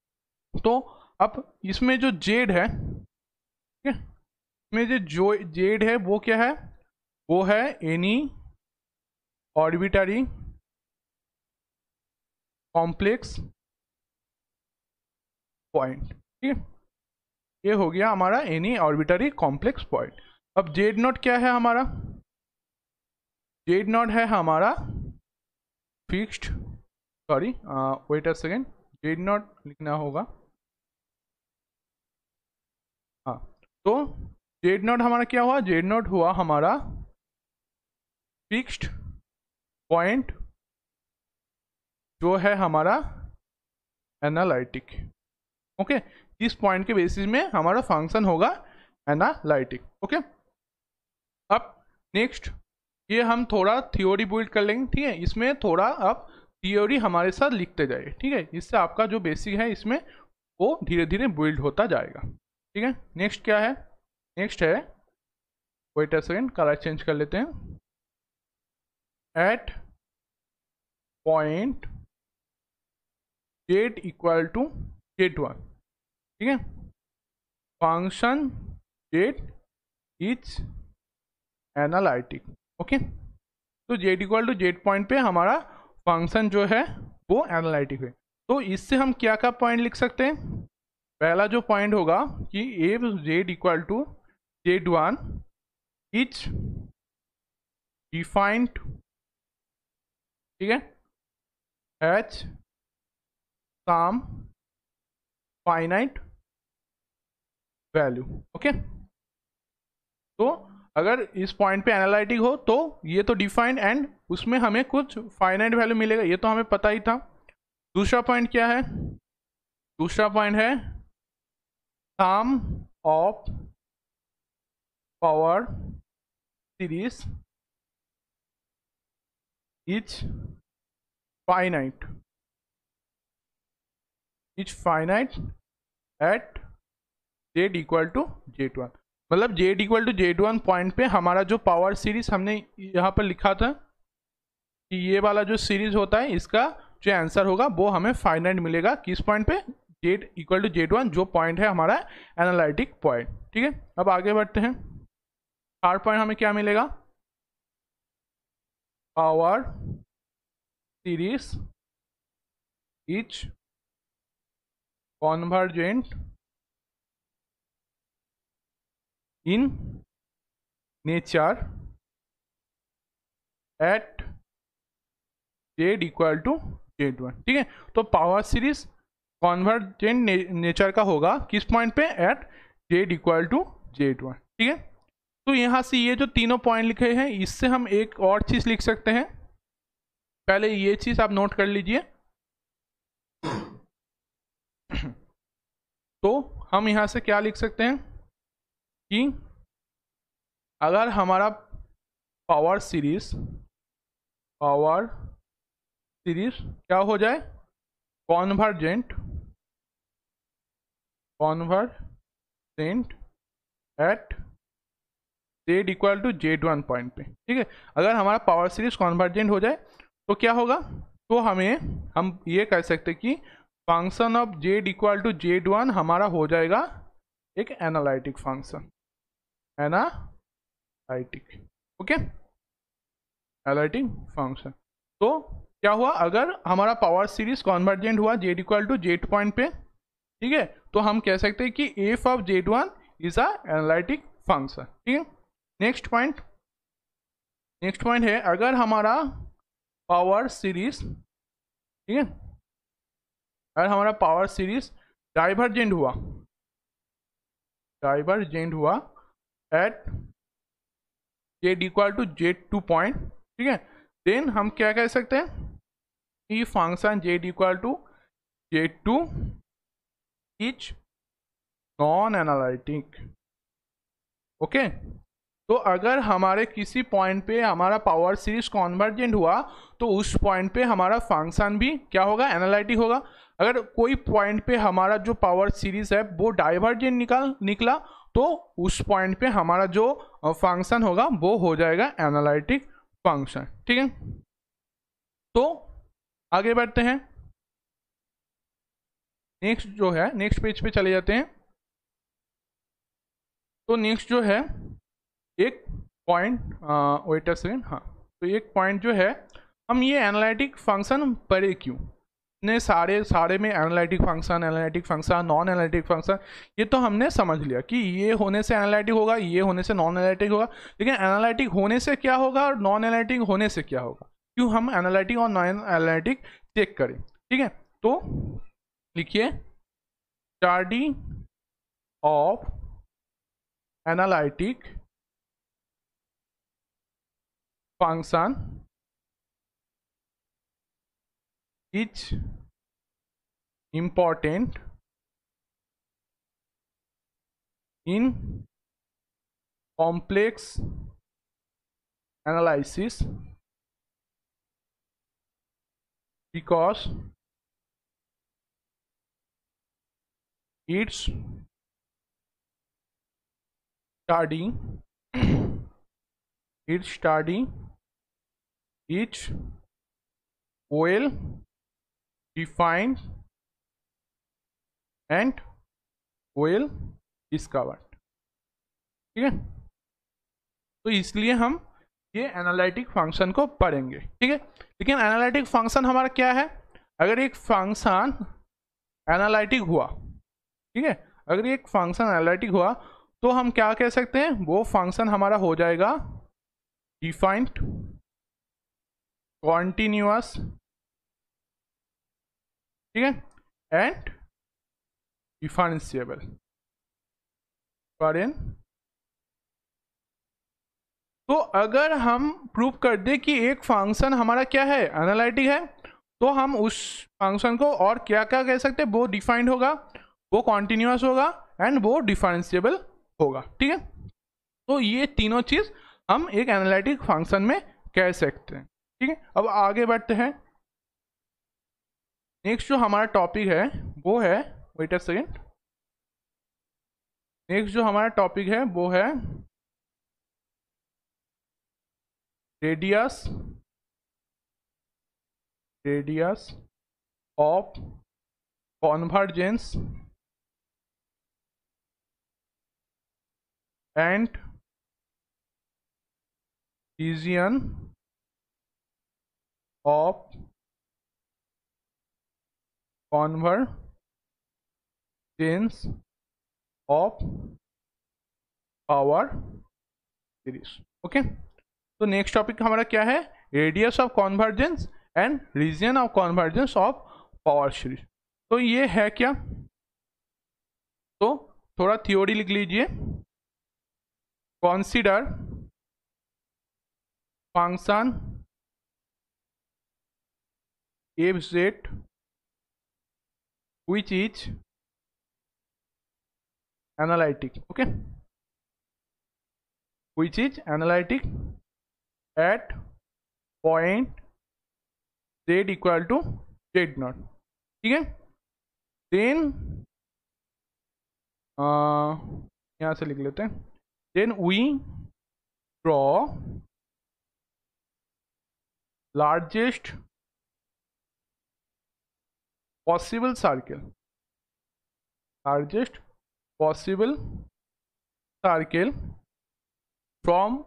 तो अब इसमें जो जेड है, ठीक है, इसमें जो जेड है वो क्या है, वो है एनी ऑर्बिटरी कॉम्प्लेक्स पॉइंट। ठीक है, ये हो गया हमारा एनी ऑर्बिटरी कॉम्प्लेक्स पॉइंट। अब जेड नॉट क्या है हमारा, जेड नॉट है हमारा fixed, sorry wait a second, z nought लिखना होगा, हाँ, तो जेड नॉट हमारा क्या हुआ, जेड नॉट हुआ हमारा फिक्स्ड पॉइंट जो है हमारा एनालिटिक। ओके, इस पॉइंट के बेसिस में हमारा फंक्शन होगा एनालिटिक। ओके, अब नेक्स्ट ये हम थोड़ा थ्योरी बिल्ड कर लेंगे। ठीक है, इसमें थोड़ा आप थियोरी हमारे साथ लिखते जाइए। ठीक है, इससे आपका जो बेसिक है इसमें वो धीरे धीरे बिल्ड होता जाएगा। ठीक है, नेक्स्ट क्या है, नेक्स्ट है, wait a second, colour change कर लेते हैं, at point z equal to z 1। ठीक है, function z is analytic. Okay, तो z equal to z point पे हमारा फंक्शन जो है वो एनालिटिक है। तो इससे हम क्या क्या पॉइंट लिख सकते हैं, पहला जो पॉइंट होगा कि f z equal to z 1 is defined ठीक है, has some finite value. Okay, तो अगर इस पॉइंट पे एनालिटिक हो तो ये तो डिफाइंड एंड उसमें हमें कुछ फाइनाइट वैल्यू मिलेगा, ये तो हमें पता ही था। दूसरा पॉइंट क्या है, दूसरा पॉइंट है sum of power series is finite at z equal to z one. मतलब z equal to z one point पे हमारा जो पावर सीरीज हमने यहाँ पर लिखा था कि ये वाला जो सीरीज होता है इसका जो आंसर होगा वो हमें फाइनाइट मिलेगा किस पॉइंट पे, z equal to z one, जो पॉइंट है हमारा एनालिटिक पॉइंट। ठीक है, अब आगे बढ़ते हैं। थर्ड पॉइंट हमें क्या मिलेगा, power series is convergent in nature at z equal to z one. ठीक है, तो पावर सीरीज कॉन्वर्जेंट नेचर का होगा किस पॉइंट पे, at z equal to z one. ठीक है, तो यहाँ से ये जो तीनों पॉइंट लिखे हैं इससे हम एक और चीज लिख सकते हैं। पहले ये चीज आप नोट कर लीजिए। तो हम यहाँ से क्या लिख सकते हैं कि अगर हमारा पावर सीरीज क्या हो जाए, convergent at z equal to z one point पे। ठीक है, अगर हमारा पावर सीरीज कॉन्वर्जेंट हो जाए तो क्या होगा, तो हम ये कह सकते हैं कि function of z equal to z one हमारा हो जाएगा एक analytic function, analytic. Okay, analytic function. तो क्या हुआ, अगर हमारा पावर सीरीज कॉन्वर्जेंट हुआ z equal to z point पे, ठीक है, तो हम कह सकते हैं कि f of z one is a analytic function. ठीक है, नेक्स्ट पॉइंट है अगर हमारा पावर सीरीज, ठीक है, अगर हमारा पावर सीरीज डाइवर्जेंट हुआ at z equal to z two point, ठीक है, देन हम क्या कह सकते हैं कि function z equal to z two is non analytic. Okay, तो अगर हमारे किसी पॉइंट पे हमारा पावर सीरीज कॉन्वर्जेंट हुआ तो उस पॉइंट पे हमारा फंक्शन भी क्या होगा, एनालिटिक होगा। अगर कोई पॉइंट पे हमारा जो पावर सीरीज है वो डाइवर्जेंट निकला तो उस पॉइंट पे हमारा जो फंक्शन होगा वो हो जाएगा एनालिटिक फंक्शन। ठीक है, तो आगे बढ़ते हैं। नेक्स्ट जो है, नेक्स्ट पेज पे चले जाते हैं। तो नेक्स्ट जो है एक पॉइंट, वेट अ सेकेंड, हाँ, तो एक पॉइंट जो है, हम ये एनालिटिक फंक्शन पढ़े क्यों, ने सारे में analytic function, non analytic function, ये तो हमने समझ लिया कि ये होने से एनालिटिक होगा, ये होने से नॉन एनालिटिक होगा, लेकिन एनालिटिक होने से क्या होगा और नॉन एनालिटिक होने से क्या होगा, क्यों हम एनालिटिक और नॉन एनालिटिक चेक करें। ठीक है, तो लिखिए study of analytic function is important in complex analysis because its study is well defined and well discovered। ठीक है, तो इसलिए हम ये एनालिटिक फंक्शन को पढ़ेंगे। ठीक है, लेकिन एनालिटिक फंक्शन हमारा क्या है, अगर एक फंक्शन एनालिटिक हुआ, ठीक है, अगर एक फंक्शन एनालिटिक हुआ तो हम क्या कह सकते हैं, वो फंक्शन हमारा हो जाएगा डिफाइंड कॉन्टिन्यूअस, ठीक है, एंड डिफरेंशिएबल। तो अगर हम प्रूव कर दे कि एक फंक्शन हमारा क्या है, एनालिटिक है, तो हम उस फंक्शन को और क्या क्या कह सकते हैं, वो डिफाइंड होगा, वो कॉन्टिन्यूअस होगा एंड वो डिफरेंशिएबल होगा, ठीक है। तो ये तीनों चीज हम एक एनालिटिक फंक्शन में कह सकते हैं, ठीक है। अब आगे बढ़ते हैं। नेक्स्ट जो हमारा टॉपिक है वो है, वेट अ सेकेंड, नेक्स्ट जो हमारा टॉपिक है वो है radius of convergence and region of convergence of power series, okay. तो नेक्स्ट टॉपिक हमारा क्या है, radius of convergence and region of convergence of power series. तो ये है क्या, तो थोड़ा थ्योरी लिख लीजिए। Consider function f z which is analytic, okay, which is analytic at point z equal to z naught, ठीक है। देन यहाँ से लिख लेते हैं, then we draw largest possible circle, from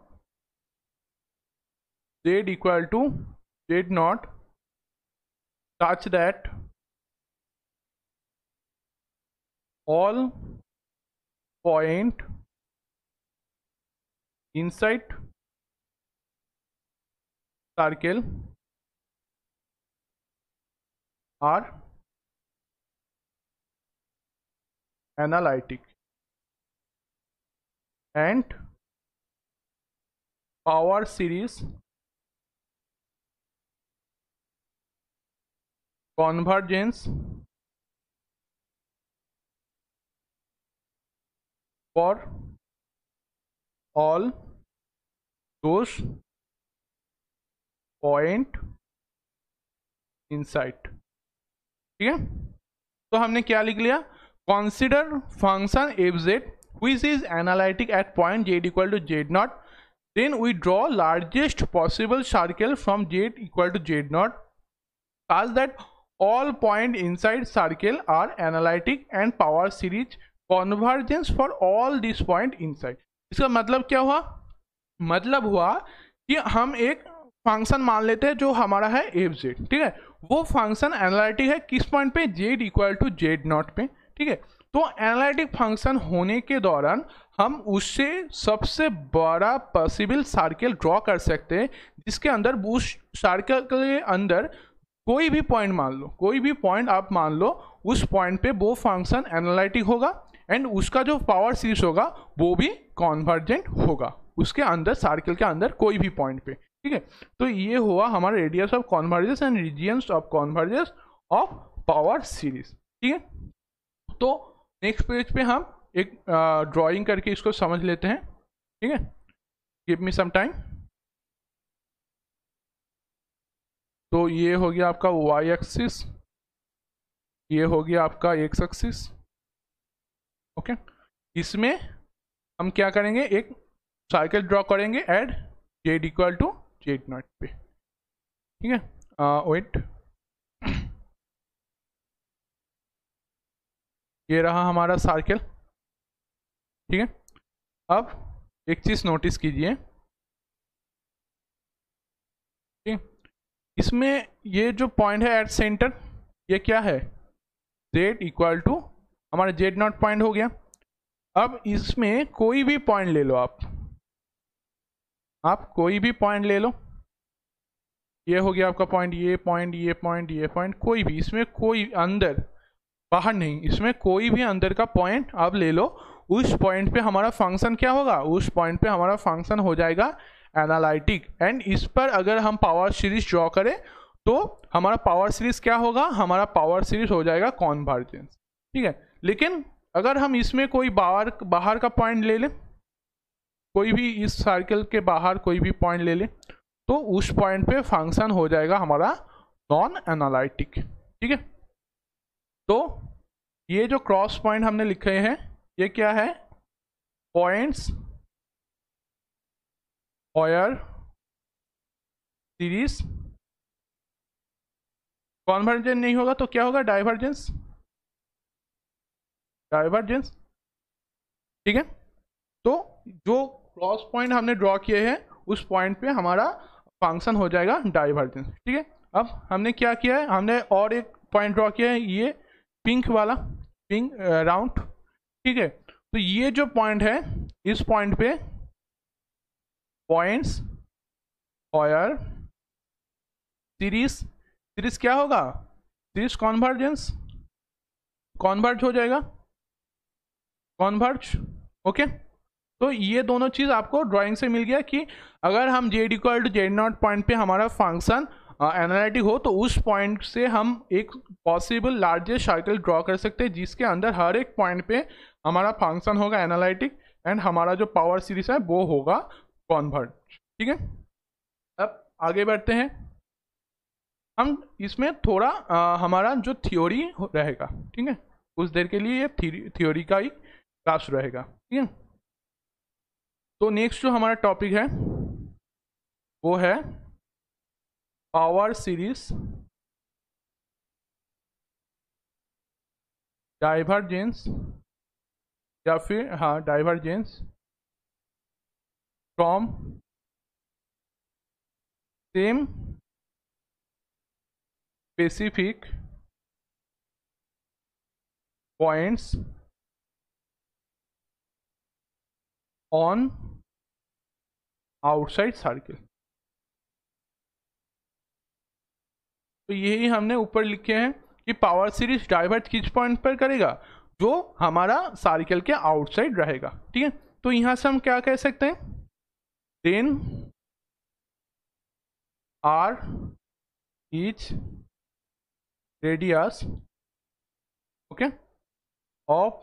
z equal to z naught such that all point inside circle are analytic and power series convergence for all those point inside, ठीक है। तो हमने क्या लिख लिया, consider function fz which is analytic at point z equal to z naught, then we draw largest possible circle from z equal to z naught such that all point inside circle are analytic and power series convergence for all these point inside। इसका मतलब क्या हुआ, मतलब हुआ कि हम एक function मान लेते हैं जो हमारा है एफ जेड, ठीक है, वो फंक्शन एनालिटिक है किस पॉइंट पे, z equal to z nought पे, ठीक है। तो एनालिटिक फंक्शन होने के दौरान हम उससे सबसे बड़ा पॉसिबल सर्कल ड्रॉ कर सकते हैं जिसके अंदर उस सर्कल के अंदर कोई भी पॉइंट मान लो, कोई भी पॉइंट आप मान लो, उस पॉइंट पे वो फंक्शन एनालिटिक होगा एंड उसका जो पावर सीरीज होगा वो भी कॉन्वर्जेंट होगा उसके अंदर, सर्कल के अंदर कोई भी पॉइंट पे, ठीक है। तो ये हुआ हमारा radius of convergence and regions of convergence of power series, ठीक है। तो नेक्स्ट पेज पे हम एक ड्राइंग करके इसको समझ लेते हैं, ठीक है। Give me some time. तो ये हो गया आपका वाई एक्सिस, ये हो गया आपका एक्स एक्सिस, ओके। इसमें हम क्या करेंगे, एक साइकिल ड्रॉ करेंगे at z equal to z nought पे, ठीक है। वेट, ये रहा हमारा सर्कल, ठीक है। अब एक चीज नोटिस कीजिए, ठीक, इसमें ये जो पॉइंट है एट सेंटर, ये क्या है, z इक्वल टू हमारा z नॉट पॉइंट हो गया। अब इसमें कोई भी पॉइंट ले लो, आप कोई भी पॉइंट ले लो, ये हो गया आपका पॉइंट, ये पॉइंट, ये पॉइंट, ये पॉइंट, कोई भी इसमें कोई अंदर बाहर नहीं, इसमें कोई भी अंदर का पॉइंट आप ले लो, उस पॉइंट पे हमारा फंक्शन क्या होगा, उस पॉइंट पे हमारा फंक्शन हो जाएगा एनालिटिक। एंड इस पर अगर हम पावर सीरीज ड्रॉ करें तो हमारा पावर सीरीज क्या होगा, हमारा पावर सीरीज हो जाएगा कॉन्वर्जेंस, ठीक है। लेकिन अगर हम इसमें कोई बाहर का पॉइंट ले लें, कोई भी इस सर्कल के बाहर कोई भी पॉइंट ले लें, तो उस पॉइंट पे फंक्शन हो जाएगा हमारा नॉन एनालिटिक, ठीक है। तो ये जो क्रॉस पॉइंट हमने लिखे हैं ये क्या है, पॉइंट्स वेयर सीरीज कॉन्वर्जेंट नहीं होगा तो क्या होगा, डाइवर्जेंस, डाइवर्जेंस, ठीक है। तो जो क्रॉस पॉइंट हमने ड्रॉ किए हैं उस पॉइंट पे हमारा फंक्शन हो जाएगा डाइवर्जेंस, ठीक है। अब हमने क्या किया है, हमने और एक पॉइंट ड्रॉ किया है, ये पिंक वाला, पिंक राउंड, ठीक है। तो ये जो पॉइंट है, इस पॉइंट पे पॉइंट्स वेयर सीरीज क्या होगा, सीरीज कॉन्वर्जेंस, कॉन्वर्ज हो जाएगा, कॉन्वर्ज, ओके। तो ये दोनों चीज आपको ड्राइंग से मिल गया कि अगर हम z equal to z0 point पे हमारा फंक्शन एनालिटिक हो तो उस पॉइंट से हम एक पॉसिबल लार्जेस्ट सर्कल ड्रॉ कर सकते हैं जिसके अंदर हर एक पॉइंट पे हमारा फंक्शन होगा एनालिटिक एंड हमारा जो पावर सीरीज है वो होगा कॉन्वर्ज, ठीक है। अब आगे बढ़ते हैं, हम इसमें थोड़ा हमारा जो थ्योरी रहेगा, ठीक है, कुछ देर के लिए ये थ्योरी का ही क्लास रहेगा, ठीक है। तो नेक्स्ट जो हमारा टॉपिक है वो है पावर सीरीज डाइवर्जेंस, या फिर हाँ divergence from same specific points on outside circle. तो यही हमने ऊपर लिखे हैं कि पावर सीरीज डाइवर्ज किस पॉइंट पर करेगा, जो हमारा सर्किल के आउटसाइड रहेगा, ठीक है। तो यहां से हम क्या कह सकते हैं, then R is radius, okay, of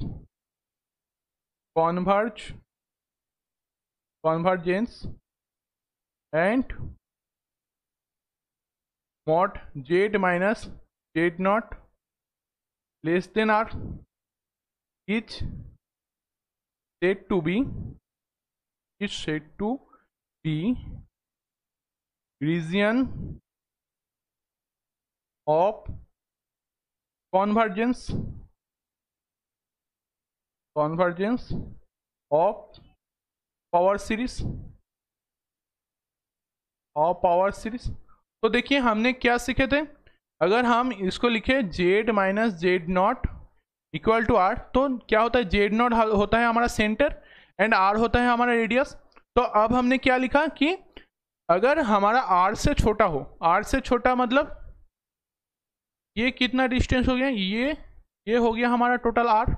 convergence and mod z minus z0 less than r is said to be region of convergence of power series और पावर सीरीज। तो देखिए हमने क्या सीखे थे, अगर हम इसको लिखे z minus z0 equal to r, तो क्या होता है, z0 होता है हमारा सेंटर एंड r होता है हमारा रेडियस। तो अब हमने क्या लिखा कि अगर हमारा r से छोटा हो, r से छोटा मतलब ये कितना डिस्टेंस हो गया, ये हो गया हमारा टोटल r,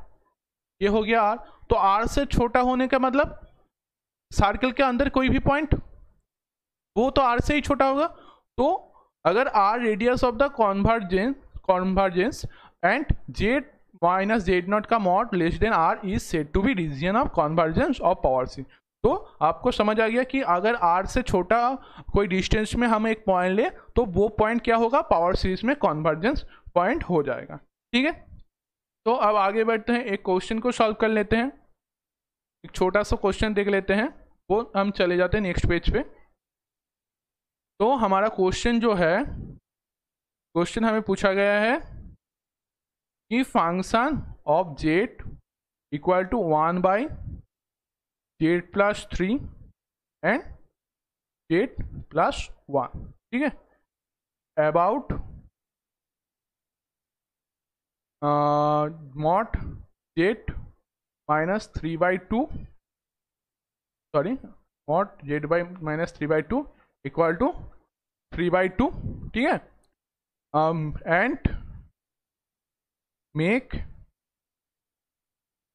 ये हो गया r। तो r से छोटा होने का मतलब सर्कल के अंदर कोई भी पॉइंट वो तो r से ही छोटा होगा। तो अगर r radius of the convergence and z minus z0 का mod less than r is said to be region of convergence of power series. तो आपको समझ आ गया कि अगर r से छोटा कोई डिस्टेंस में हम एक पॉइंट ले तो वो पॉइंट क्या होगा, पावर सीरीज में कॉन्वर्जेंस पॉइंट हो जाएगा, ठीक है। तो अब आगे बढ़ते हैं, एक क्वेश्चन को सॉल्व कर लेते हैं, एक छोटा सा क्वेश्चन देख लेते हैं, वो हम चले जाते हैं नेक्स्ट पेज पे। तो हमारा क्वेश्चन जो है, क्वेश्चन हमें पूछा गया है कि function of z equal to 1 by z plus 3 and z plus 1, ठीक है, about mod z minus 3 by 2, sorry mod z by minus 3 by 2 equal to 3/2, ठीक है, and make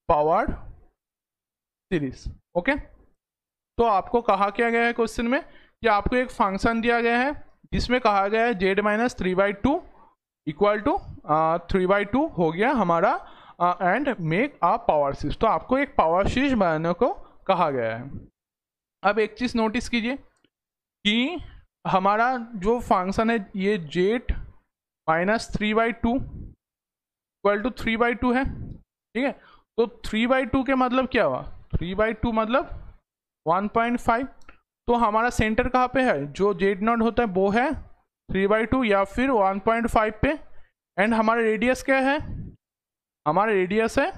power series. Okay, तो आपको कहा क्या गया है क्वेश्चन में कि आपको एक फंक्शन दिया गया है जिसमें कहा गया है z माइनस 3/2 इक्वल टू 3/2 हो गया हमारा and make a power series. तो आपको एक पावर सीरीज बनाने को कहा गया है। अब एक चीज़ नोटिस कीजिए कि हमारा जो फंक्शन है ये z माइनस 3/2 इक्वल टू 3/2 है, ठीक है। तो 3/2 के मतलब क्या हुआ, 3/2 मतलब 1.5। तो हमारा सेंटर कहाँ पे है, जो z नॉट होता है वो है 3/2 या फिर 1.5 पे, एंड हमारा रेडियस क्या है, हमारा रेडियस है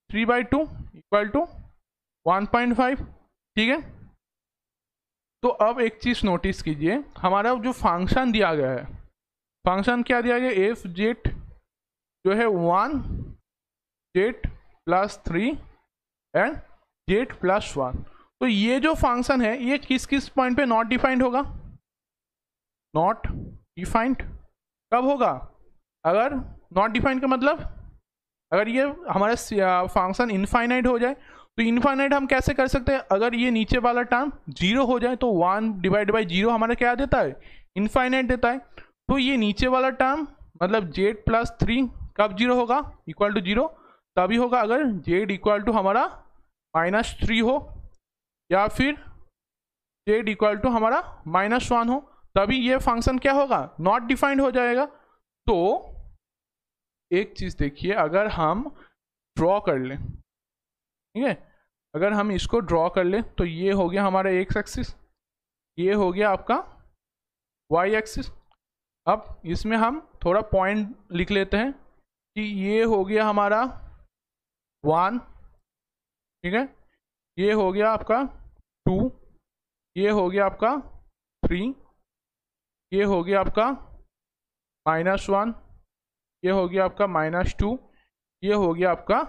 3/2 इक्वल टू 1.5, ठीक है। तो अब एक चीज़ नोटिस कीजिए, हमारा जो फंक्शन दिया गया है, फंक्शन क्या दिया गया, एफ जेड जो है 1 Z plus 3 and Z plus 1। तो ये जो फंक्शन है ये किस किस पॉइंट पे नॉट डिफाइंड होगा, नॉट डिफाइंड कब होगा, अगर नॉट डिफाइंड का मतलब अगर ये हमारा फंक्शन इनफाइनाइट हो जाए। तो इनफाइनाइट हम कैसे कर सकते हैं, अगर ये नीचे वाला टर्म 0 हो जाए तो 1 डिवाइड बाई 0 हमारा क्या देता है, इनफाइनाइट देता है। तो ये नीचे वाला टर्म मतलब z प्लस 3 कब 0 होगा, इक्वल टू 0 तभी होगा अगर z इक्वल टू हमारा -3 हो या फिर z इक्वल टू हमारा -1 हो, तभी ये फंक्शन क्या होगा, नॉट डिफाइंड हो जाएगा। तो एक चीज़ देखिए, अगर हम ड्रॉ कर लें, ठीक है, अगर हम इसको ड्रॉ कर लें तो ये हो गया हमारा x एक्सिस, ये हो गया आपका y एक्सिस। अब इसमें हम थोड़ा पॉइंट लिख लेते हैं कि ये हो गया हमारा 1, ठीक है, ये हो गया आपका 2, ये हो गया आपका 3, ये हो गया आपका -1, ये हो गया आपका -2, ये हो गया आपका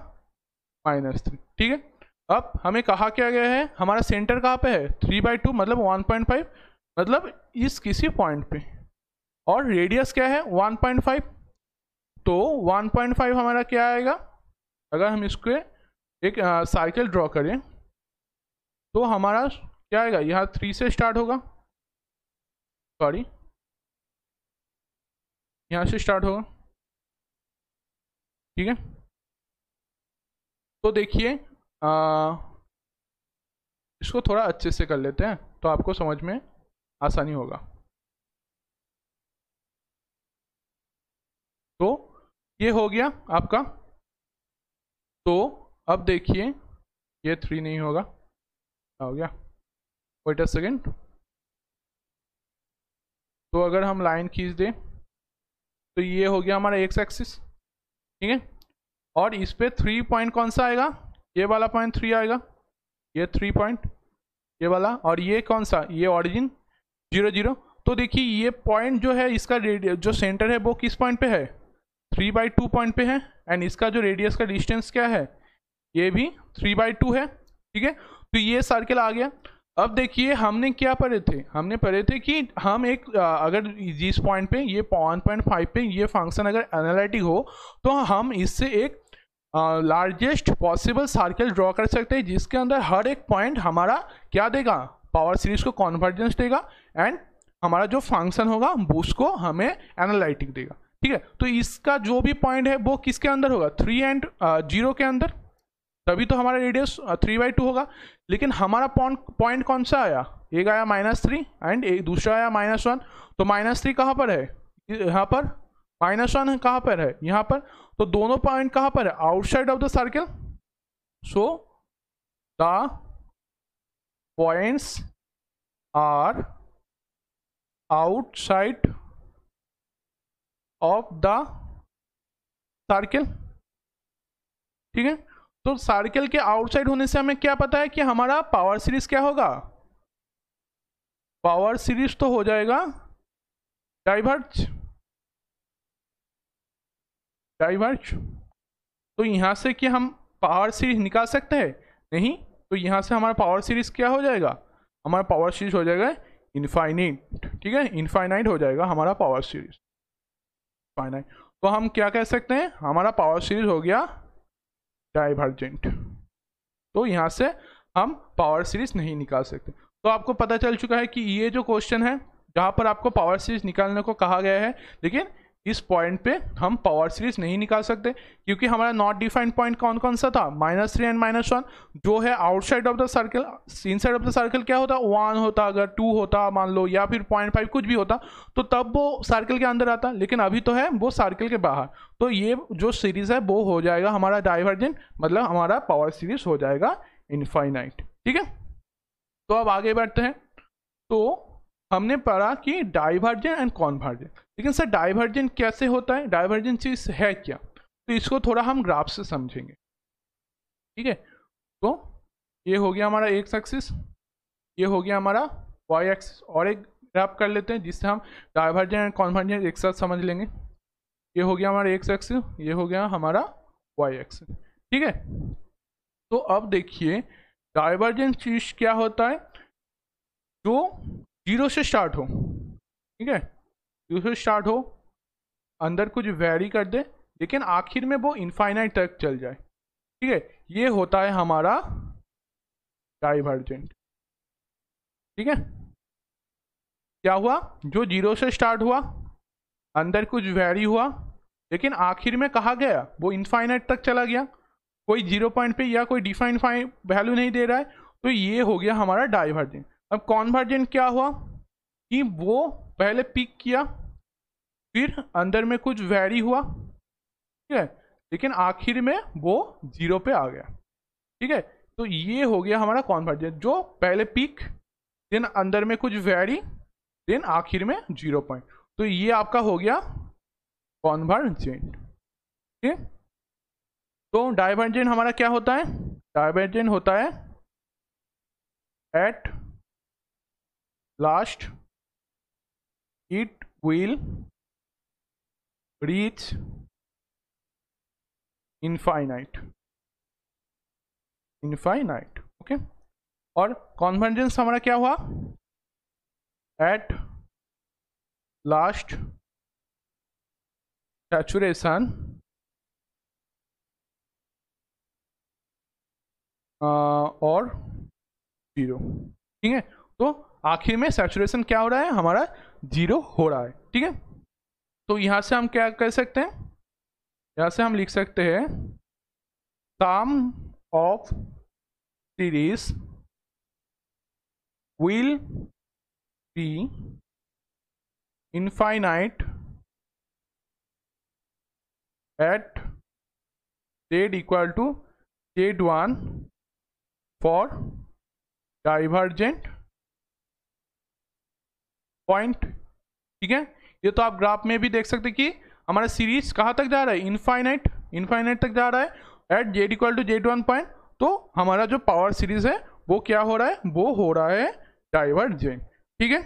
-3, ठीक है। अब हमें कहा क्या गया है, हमारा सेंटर कहाँ पे है, 3/2 मतलब 1.5 मतलब इस किसी पॉइंट पे, और रेडियस क्या है 1.5। तो 1.5 हमारा क्या आएगा, अगर हम इसको एक साइकिल ड्रॉ करें तो हमारा क्या आएगा, यहाँ 3 से स्टार्ट होगा, सॉरी यहाँ से स्टार्ट होगा, ठीक है। तो देखिए इसको थोड़ा अच्छे से कर लेते हैं तो आपको समझ में आसानी होगा। तो ये हो गया आपका, तो अब देखिए ये 3 नहीं होगा, हो गया, वेट अ सेकेंड। तो अगर हम लाइन खींच दें तो ये हो गया हमारा x एक्सिस, ठीक है, और इस पे 3 पॉइंट कौन सा आएगा, ये वाला पॉइंट 3 आएगा, ये 3 पॉइंट ये वाला, और ये कौन सा, ये ऑरिजिन 0 0। तो देखिए ये पॉइंट जो है इसका जो सेंटर है वो किस पॉइंट पे है, 3/2 पॉइंट पे है, एंड इसका जो रेडियस का डिस्टेंस क्या है, ये भी 3/2 है, ठीक है। तो ये सर्किल आ गया। अब देखिए हमने क्या पढ़े थे, हमने पढ़े थे कि हम एक अगर जिस पॉइंट पे ये 1.5 पे ये फंक्शन अगर एनालिटिक हो तो हम इससे एक लार्जेस्ट पॉसिबल सर्किल ड्रॉ कर सकते हैं जिसके अंदर हर एक पॉइंट हमारा क्या देगा, पावर सीरीज को कॉन्वर्जेंस देगा, एंड हमारा जो फंक्शन होगा उसको हमें एनालिटिक देगा, ठीक है। तो इसका जो भी पॉइंट है वो किसके अंदर होगा, 3 एंड 0 के अंदर, तभी तो हमारा रेडियस 3/2 होगा। लेकिन हमारा पॉइंट कौन सा आया, एक आया -3 एंड एक दूसरा आया -1। तो -3 कहाँ पर है, यहाँ पर, -1 कहाँ पर है, यहाँ पर। तो दोनों पॉइंट कहाँ पर है, outside of the circle. So the points are outside of the circle, ठीक है। तो सर्किल के आउटसाइड होने से हमें क्या पता है कि हमारा पावर सीरीज क्या होगा, पावर सीरीज तो हो जाएगा डाइवर्ज, डाइवर्ज। तो यहाँ से कि हम पावर सीरीज निकाल सकते हैं, नहीं, तो यहाँ से हमारा पावर सीरीज क्या हो जाएगा, हमारा पावर सीरीज हो जाएगा इनफाइनिट, ठीक है, इनफाइनाइट हो जाएगा हमारा पावर सीरीज फाइनाइट। तो हम क्या कह सकते हैं, हमारा पावर सीरीज हो गया डाइवर्जेंट। तो यहाँ से हम पावर सीरीज नहीं निकाल सकते। तो आपको पता चल चुका है कि ये जो क्वेश्चन है जहाँ पर आपको पावर सीरीज निकालने को कहा गया है, लेकिन इस पॉइंट पे हम पावर सीरीज नहीं निकाल सकते क्योंकि हमारा नॉट डिफाइंड पॉइंट कौन कौन सा था, -3 एंड -1 जो है outside of the circle. Inside of the circle क्या होता, 1 होता, अगर 2 होता मान लो, या फिर 0.5 कुछ भी होता तो तब वो सर्कल के अंदर आता, लेकिन अभी तो है वो सर्कल के बाहर। तो ये जो सीरीज है वो हो जाएगा हमारा डाइवर्जेंट, मतलब हमारा पावर सीरीज हो जाएगा इनफाइनाइट। ठीक है, तो अब आगे बढ़ते हैं। तो हमने पढ़ा कि डाइवर्जेंट एंड कॉन्वर्जेंट, लेकिन सर डाइवर्जेंट कैसे होता है, डाइवर्जेंट चीज है क्या, तो इसको थोड़ा हम ग्राफ से समझेंगे। ठीक है, तो ये हो गया हमारा एक्स एक्सिस, ये हो गया हमारा वाई एक्सिस, और एक ग्राफ कर लेते हैं जिससे हम डाइवर्जेंट एंड कॉन्वर्जेंट एक साथ समझ लेंगे। ये हो गया हमारा एक्स एक्सिस, ये हो गया हमारा वाई एक्सिस। ठीक है, तो अब देखिए डाइवर्जेंट चीज क्या होता है, जो 0 से स्टार्ट हो। ठीक है, 0 से स्टार्ट हो, अंदर कुछ वेरी कर दे, लेकिन आखिर में वो इनफाइनाइट तक चल जाए। ठीक है, ये होता है हमारा डाइवर्जेंट। ठीक है, क्या हुआ, जो 0 से स्टार्ट हुआ, अंदर कुछ वेरी हुआ, लेकिन आखिर में कहा गया वो इनफाइनाइट तक चला गया, कोई 0 पॉइंट पे या कोई डिफाइंड वैल्यू नहीं दे रहा है, तो ये हो गया हमारा डाइवर्जेंट। अब कॉन्वर्जेंट क्या हुआ कि वो पहले पिक किया, फिर अंदर में कुछ वेरी हुआ, ठीक है, लेकिन आखिर में वो 0 पे आ गया। ठीक है, तो ये हो गया हमारा कॉन्वर्जेंट, जो पहले पिक, देन अंदर में कुछ वेरी, देन आखिर में 0 पॉइंट। तो ये आपका हो गया कॉन्वर्जेंट। ठीक है, तो डाइवर्जेंट हमारा क्या होता है, डाइवर्जेंट होता है at last it will reach infinite, infinite. Okay, और कॉन्वर्जेंस हमारा क्या हुआ, एट लास्ट सैचुरेशन और 0। ठीक है, तो आखिर में सैचुरेशन क्या हो रहा है, हमारा 0 हो रहा है। ठीक है, तो यहां से हम क्या कर सकते हैं, यहां से हम लिख सकते हैं sum of series will be infinite at z equal to z1 for divergent point. ठीक है, ये तो आप ग्राफ में भी देख सकते हैं कि हमारा सीरीज कहाँ तक जा रहा है, इनफाइनाइट, इनफाइनाइट तक जा रहा है at z equal to z1 point. तो हमारा जो पावर सीरीज है वो क्या हो रहा है, वो हो रहा है डाइवर्जेंट। ठीक है,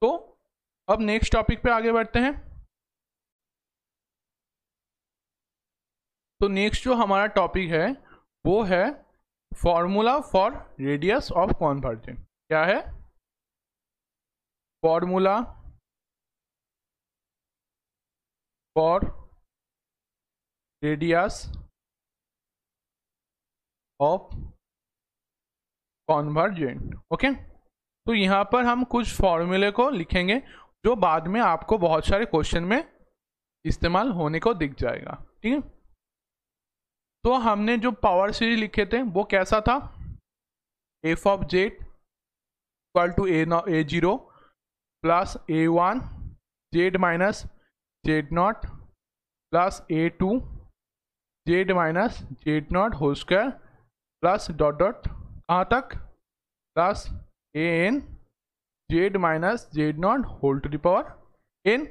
तो अब नेक्स्ट टॉपिक पे आगे बढ़ते हैं। तो नेक्स्ट जो हमारा टॉपिक है वो है formula for radius of convergent. क्या है, formula for radius of convergent. Okay, तो यहाँ पर हम कुछ फॉर्मूले को लिखेंगे जो बाद में आपको बहुत सारे क्वेश्चन में इस्तेमाल होने को दिख जाएगा। ठीक है, तो हमने जो पावर सीरीज लिखे थे वो कैसा था, f of z equal to a0 plus a1 z minus z nought plus a2 z minus z nought whole square plus dot dot कहाँ तक, plus an z minus z nought whole to the power n।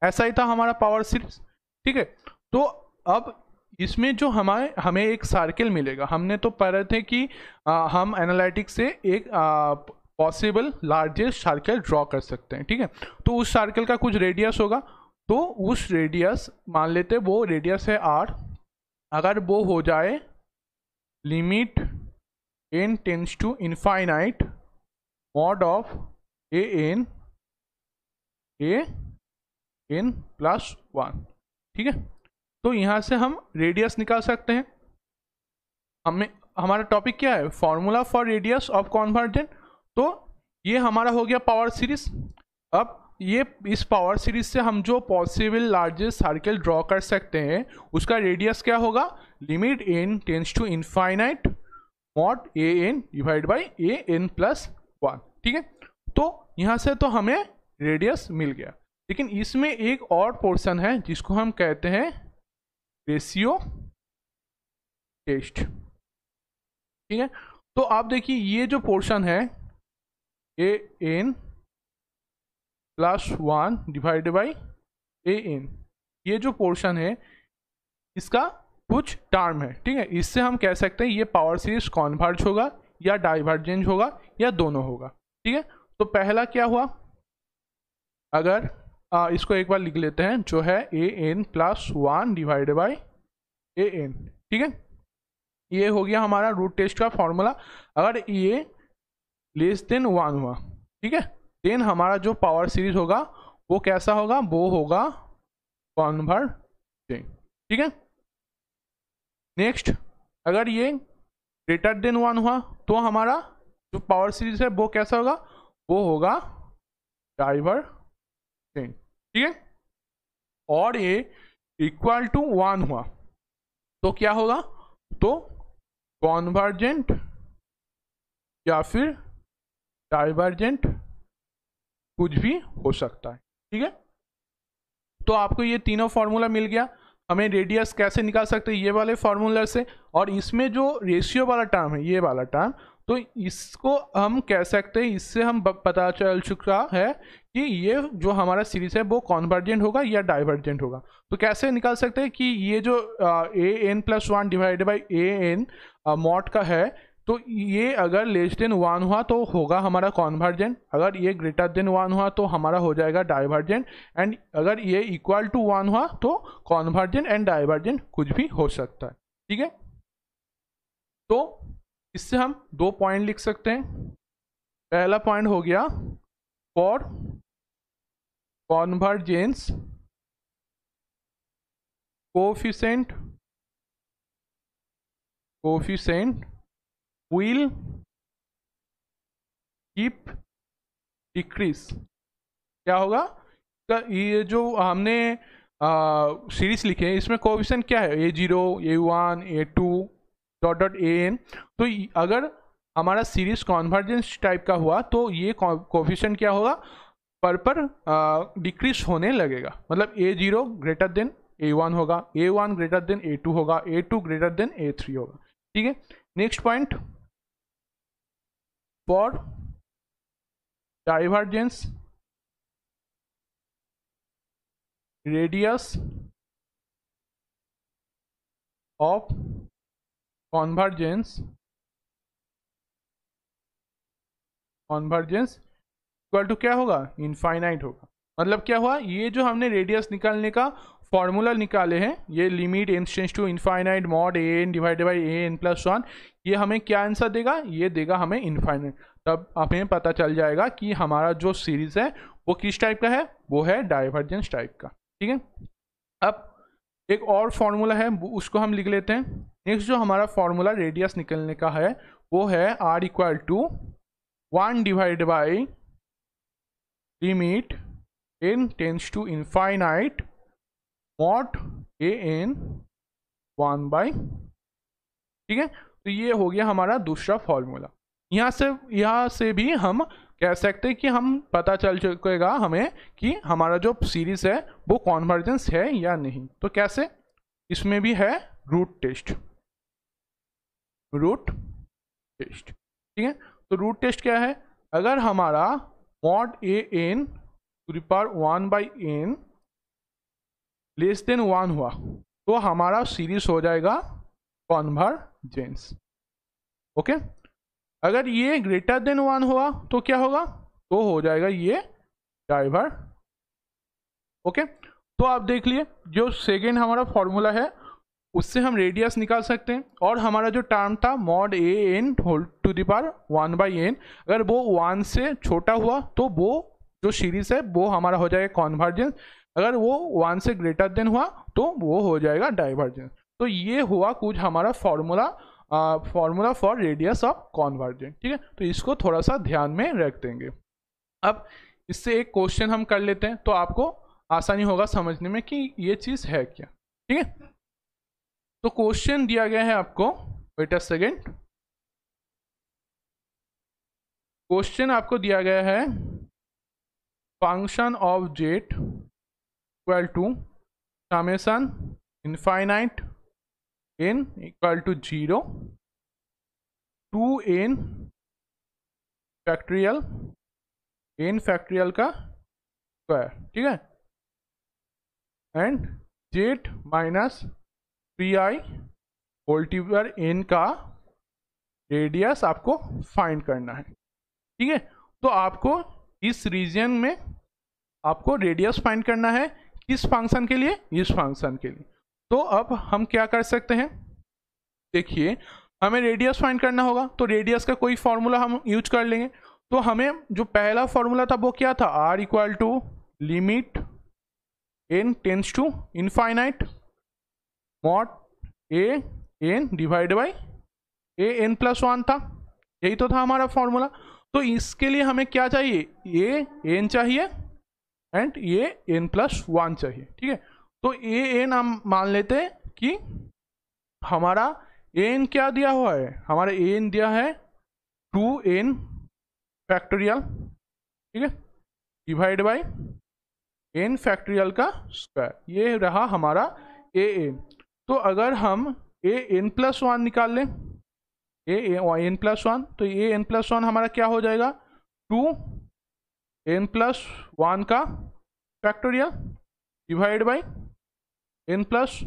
ऐसा ही था हमारा power series. ठीक है, तो अब इसमें जो हमें एक सर्कल मिलेगा, हमने तो पढ़े थे कि हम एनालिटिक्स से एक पॉसिबल लार्जेस्ट सर्कल ड्रॉ कर सकते हैं। ठीक है, तो उस सर्कल का कुछ रेडियस होगा, तो उस रेडियस मान लेते वो रेडियस है r, अगर वो हो जाए limit n tends to infinite mod of an plus 1। ठीक है, तो यहाँ से हम रेडियस निकाल सकते हैं। हमारा टॉपिक क्या है, formula for radius of convergent. तो ये हमारा हो गया पावर सीरीज। अब ये इस पावर सीरीज से हम जो पॉसिबल लार्जेस्ट सर्कल ड्रॉ कर सकते हैं उसका रेडियस क्या होगा, limit n tends to infinite mod an divide by an plus 1। ठीक है, तो यहाँ से तो हमें रेडियस मिल गया, लेकिन इसमें एक और पोर्शन है जिसको हम कहते हैं रेशियो टेस्ट। ठीक है, तो आप देखिए ये जो पोर्शन है an plus 1 divide by an, ये जो पोर्शन है इसका कुछ टर्म है। ठीक है, इससे हम कह सकते हैं ये पावर सीरीज कॉन्वर्ज होगा या डाइवर्जेंट होगा या दोनों होगा। ठीक है, तो पहला क्या हुआ, अगर इसको एक बार लिख लेते हैं, जो है an plus 1 divide by an। ठीक है, ये हो गया हमारा रूट टेस्ट का फॉर्मूला। अगर ये लेस देन 1 हुआ, ठीक है, देन हमारा जो पावर सीरीज होगा वो कैसा होगा, वो होगा कॉन्वर्जेंट। ठीक है, नेक्स्ट अगर ये ग्रेटर देन 1 हुआ तो हमारा जो पावर सीरीज है वो कैसा होगा, वो होगा डाइवर्जेंट। ठीक है, और ये इक्वल टू 1 हुआ तो क्या होगा, तो कॉन्वर्जेंट या फिर डाइवर्जेंट कुछ भी हो सकता है। ठीक है, तो आपको ये तीनों फॉर्मूला मिल गया। हमें रेडियस कैसे निकाल सकते हैं, ये वाले फॉर्मूला से, और इसमें जो रेशियो वाला टर्म है, ये वाला टर्म, तो इसको हम कह सकते हैं, इससे हम पता चल चुका है कि ये जो हमारा सीरीज है वो कॉन्वर्जेंट होगा या डाइवर्जेंट होगा। तो कैसे निकाल सकते हैं कि ये जो an plus 1 divide by an mod का है, तो ये अगर लेस देन 1 हुआ तो होगा हमारा कॉन्वर्जेंट, अगर ये ग्रेटर देन 1 हुआ तो हमारा हो जाएगा डाइवर्जेंट, एंड अगर ये इक्वल टू 1 हुआ तो कॉन्वर्जेंट एंड डाइवर्जेंट कुछ भी हो सकता है। ठीक है, तो इससे हम 2 पॉइंट लिख सकते हैं। पहला पॉइंट हो गया for convergence coefficient will keep decrease। क्या होगा, ये जो हमने सीरीज लिखे हैं इसमें कोफिशिएंट क्या है, a0 a1 a2 dot dot an। तो अगर हमारा सीरीज कॉन्वर्जेंस टाइप का हुआ तो ये कोफिशिएंट क्या होगा, पर डिक्रीज होने लगेगा, मतलब a0 ग्रेटर देन a1 होगा, a1 ग्रेटर देन a2 होगा, a2 ग्रेटर देन a3 होगा। ठीक है, next point for divergence radius of convergence equal to क्या होगा, इनफाइनाइट होगा। मतलब क्या हुआ, ये जो हमने रेडियस निकालने का फॉर्मूला निकाले हैं, ये limit n tends to infinite mod an divided by an plus 1, ये हमें क्या आंसर देगा, ये देगा हमें इनफाइनाइट। तब हमें पता चल जाएगा कि हमारा जो सीरीज है वो किस टाइप का है, वो है डाइवर्जेंस टाइप का। ठीक है, अब एक और फॉर्मूला है उसको हम लिख लेते हैं। नेक्स्ट जो हमारा फॉर्मूला रेडियस निकलने का है वो है r equal to 1 divide by limit n tends to infinite mod an 1 by. ठीक है, तो ये हो गया हमारा दूसरा फॉर्मूला। यहाँ से भी हम कह सकते हैं कि हम पता चल चुकेगा हमें कि हमारा जो सीरीज है वो कॉन्वर्जेंस है या नहीं। तो कैसे, इसमें भी है रूट टेस्ट। ठीक है, तो रूट टेस्ट क्या है, अगर हमारा mod an to the power 1 by n less than 1 हुआ तो हमारा सीरीज हो जाएगा कॉन्वर्जेंस। ओके, अगर ये ग्रेटर देन 1 हुआ तो क्या होगा, तो हो जाएगा ये डाइवर। ओके, तो आप देख लिए जो सेकेंड हमारा फॉर्मूला है उससे हम रेडियस निकाल सकते हैं। और हमारा जो टर्म था mod a n whole to the power 1/n, अगर वो 1 से छोटा हुआ तो वो जो सीरीज है वो हमारा हो जाएगा कॉन्वर्जेंस, अगर वो 1 से ग्रेटर देन हुआ तो वो हो जाएगा डाइवर्जेंस। तो ये हुआ कुछ हमारा formula for radius of convergence. ठीक है, तो इसको थोड़ा सा ध्यान में रख देंगे। अब इससे एक क्वेश्चन हम कर लेते हैं तो आपको आसानी होगा समझने में कि ये चीज़ है क्या। ठीक है, तो क्वेश्चन दिया गया है आपको, वेट अ सेकेंड, क्वेश्चन आपको दिया गया है function of z equal to summation infinite n equal to 0 2n factorial n factorial का स्क्वायर। ठीक है, and z minus 3i whole power n का रेडियस आपको फाइंड करना है। ठीक है, तो आपको इस रीजन में आपको रेडियस फाइंड करना है, किस फंक्शन के लिए, इस फंक्शन के लिए। तो अब हम क्या कर सकते हैं, देखिए हमें रेडियस फाइंड करना होगा तो रेडियस का कोई फॉर्मूला हम यूज कर लेंगे। तो हमें जो पहला फॉर्मूला था वो क्या था, r equal to limit n tends to infinite mod a n divide by a n plus 1 था, यही तो था हमारा फॉर्मूला। तो इसके लिए हमें क्या चाहिए, a n चाहिए एंड ये n प्लस 1 चाहिए। ठीक है, तो a n हम मान लेते हैं कि हमारा a n क्या दिया हुआ है, हमारा a n दिया है 2n फैक्टोरियल। ठीक है, डिवाइड बाई n फैक्टोरियल का स्क्वायर, ये रहा हमारा a n। तो अगर हम a n प्लस 1 निकाल लें, a n प्लस 1, तो a n प्लस 1 हमारा क्या हो जाएगा, 2n प्लस 1 का factorial divide by n plus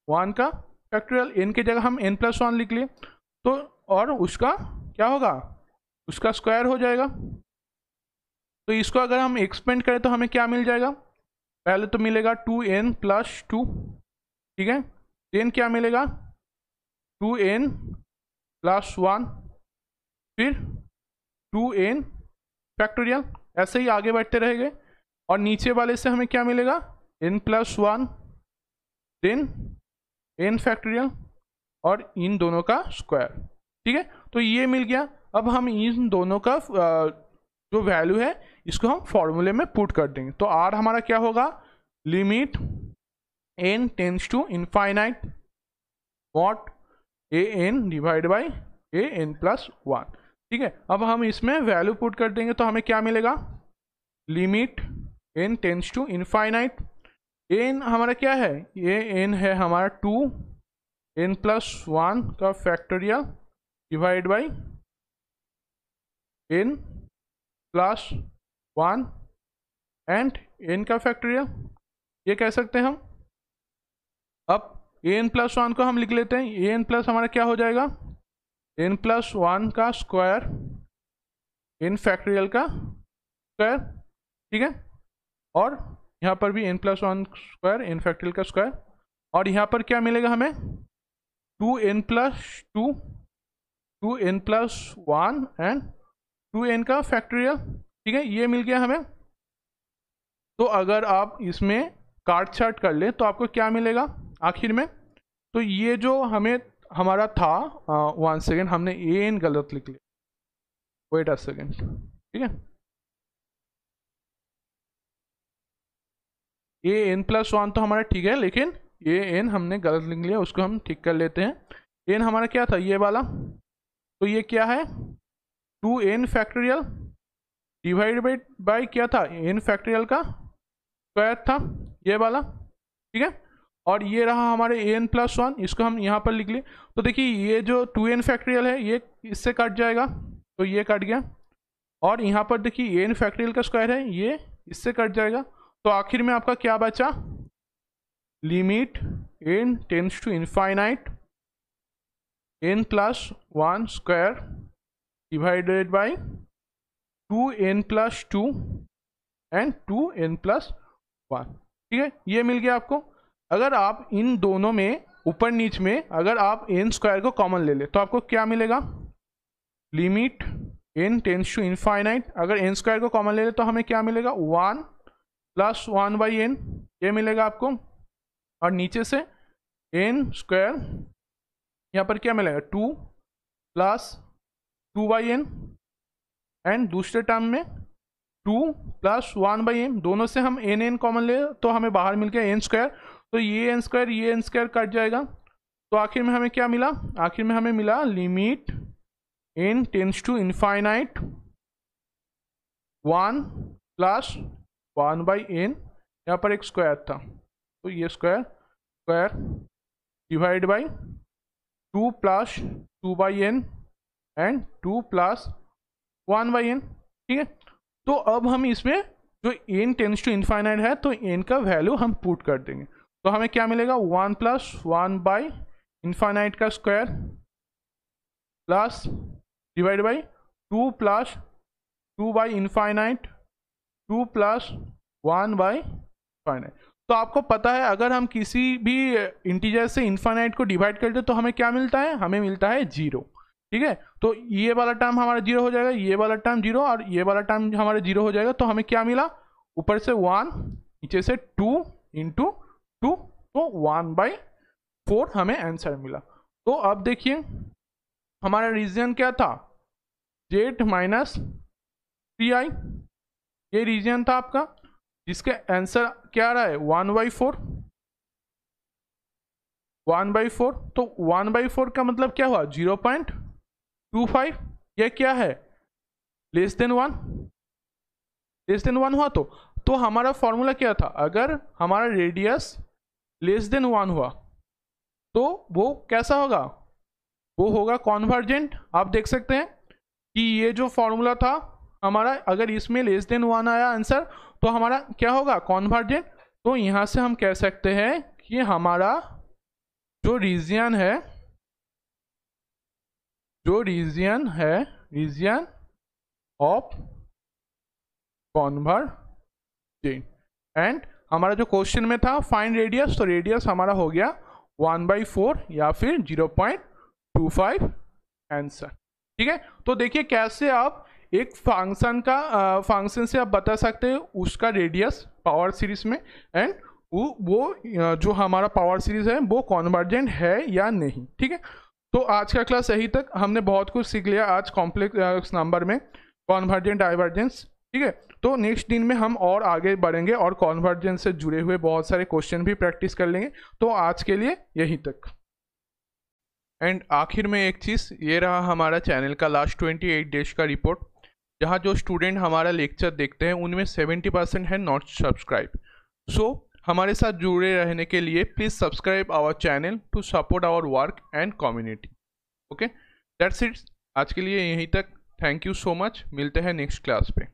1 का फैक्टोरियल। n की जगह हम n प्लस 1 लिख लिए तो, और उसका क्या होगा, उसका स्क्वायर हो जाएगा। तो इसको अगर हम एक्सपेंड करें तो हमें क्या मिल जाएगा, पहले तो मिलेगा 2n प्लस 2। ठीक है, देन क्या मिलेगा 2n प्लस 1, फिर 2n फैक्टोरियल, ऐसे ही आगे बढ़ते रहेंगे। और नीचे वाले से हमें क्या मिलेगा, n plus 1 then n factorial और इन दोनों का स्क्वायर। ठीक है, तो ये मिल गया। अब हम इन दोनों का जो वैल्यू है इसको हम फॉर्मूले में पुट कर देंगे। तो r हमारा क्या होगा, limit n tends to infinite mod a n divide by a n plus 1। ठीक है, अब हम इसमें वैल्यू पुट कर देंगे तो हमें क्या मिलेगा, limit n tends to infinite, n हमारा क्या है, ये n है हमारा 2n प्लस 1 का factorial divide by n plus 1 and n का फैक्टोरियल, ये कह सकते हैं हम। अब an प्लस 1 को हम लिख लेते हैं, an प्लस हमारा क्या हो जाएगा, n प्लस 1 का स्क्वायर n फैक्टोरियल का स्क्वायर। ठीक है, और यहाँ पर भी n plus 1 square n factorial का स्क्वायर, और यहाँ पर क्या मिलेगा हमें 2n plus 2 2n plus 1 and 2n का फैक्टोरियल। ठीक है, ये मिल गया हमें। तो अगर आप इसमें काट छाट कर ले तो आपको क्या मिलेगा आखिर में, तो ये जो हमें हमारा था 1 सेकेंड, हमने an गलत लिख लिया, वेट अ सेकेंड। ठीक है, an प्लस 1 तो हमारा ठीक है, लेकिन an हमने गलत लिख लिया, उसको हम ठीक कर लेते हैं। n हमारा क्या था, ये वाला, तो ये क्या है 2n फैक्टोरियल डिवाइड बाई क्या था, n फैक्टोरियल का स्क्वायर था, ये वाला। ठीक है, और ये रहा हमारे an प्लस 1, इसको हम यहाँ पर लिख लिए। तो देखिए ये जो 2n फैक्टोरियल है ये इससे कट जाएगा, तो ये कट गया, और यहाँ पर देखिए n फैक्टोरियल का स्क्वायर है, ये इससे कट जाएगा। तो आखिर में आपका क्या बचा, limit n tends to infinite n plus 1 square divided by 2n plus 2 and 2n plus 1। ठीक है, ये मिल गया आपको। अगर आप इन दोनों में ऊपर नीच में अगर आप n स्क्वायर को कॉमन ले ले तो आपको क्या मिलेगा, limit n tends to infinite, अगर n स्क्वायर को कॉमन ले ले तो हमें क्या मिलेगा 1 प्लस 1/n, ये मिलेगा आपको। और नीचे से n स्क्वायर, यहाँ पर क्या मिलेगा 2 प्लस 2/n, एंड दूसरे टर्म में 2 प्लस 1/n, दोनों से हम n कॉमन ले तो हमें बाहर मिल गया n स्क्वायर, तो ये n स्क्वायर कट जाएगा। तो आखिर में हमें क्या मिला, आखिर में हमें मिला limit n tends to infinite 1 plus 1/n, यहाँ पर एक स्क्वायर था तो ये square divide by 2 plus 2/n and 2 plus 1/n, ठीक है। तो अब हम इसमें जो n टेंस टू इनफाइनाइट है तो n का वैल्यू हम पुट कर देंगे, तो हमें क्या मिलेगा 1 प्लस 1/इनफाइनाइट का square plus divide by 2 plus 2/इनफाइनाइट 2 प्लस 1/इनफाइनाइट। तो आपको पता है अगर हम किसी भी इंटीजर से इनफाइनाइट को डिवाइड करते हैं तो हमें क्या मिलता है, हमें मिलता है 0, ठीक है। तो ये वाला टर्म हमारा 0 हो जाएगा, ये वाला टर्म 0 और ये वाला टर्म हमारा 0 हो जाएगा। तो हमें क्या मिला, ऊपर से 1 नीचे से 2 इंटू 2, तो 1/4 हमें आंसर मिला। तो अब देखिए हमारा रीजन क्या था, z माइनस 3i, ये रीजन था आपका जिसका आंसर क्या आ रहा है 1/4। तो 1/4 का मतलब क्या हुआ 0.25, यह क्या है लेस देन 1 हुआ। तो हमारा फॉर्मूला क्या था, अगर हमारा रेडियस लेस देन 1 हुआ तो वो कैसा होगा, वो होगा कॉन्वर्जेंट। आप देख सकते हैं कि ये जो फॉर्मूला था हमारा, अगर इसमें लेस देन 1 आया आंसर तो हमारा क्या होगा कॉन्वर्जेंट। तो यहाँ से हम कह सकते हैं कि हमारा जो रीजन है रीजन ऑफ कॉन्वर्जेंट। एंड हमारा जो क्वेश्चन में था फाइंड रेडियस, तो रेडियस हमारा हो गया 1/4 या फिर 0.25 आंसर, ठीक है। तो देखिए कैसे आप एक फंक्शन से आप बता सकते हैं उसका रेडियस पावर सीरीज में, एंड वो जो हमारा पावर सीरीज है वो कॉन्वर्जेंट है या नहीं, ठीक है। तो आज का क्लास यही तक, हमने बहुत कुछ सीख लिया आज कॉम्प्लेक्स नंबर में, कॉन्वर्जेंट डाइवर्जेंस, ठीक है। तो नेक्स्ट दिन में हम और आगे बढ़ेंगे और कॉन्वर्जेंस से जुड़े हुए बहुत सारे क्वेश्चन भी प्रैक्टिस कर लेंगे। तो आज के लिए यही तक। एंड आखिर में एक चीज़, ये रहा हमारा चैनल का लास्ट 28 डेज का रिपोर्ट, जहाँ जो स्टूडेंट हमारा लेक्चर देखते हैं उनमें 70% है नॉट सब्सक्राइब। सो हमारे साथ जुड़े रहने के लिए please subscribe our channel to support our work and community. Okay, that's it, आज के लिए यहीं तक। थैंक यू सो मच, मिलते हैं नेक्स्ट क्लास पे।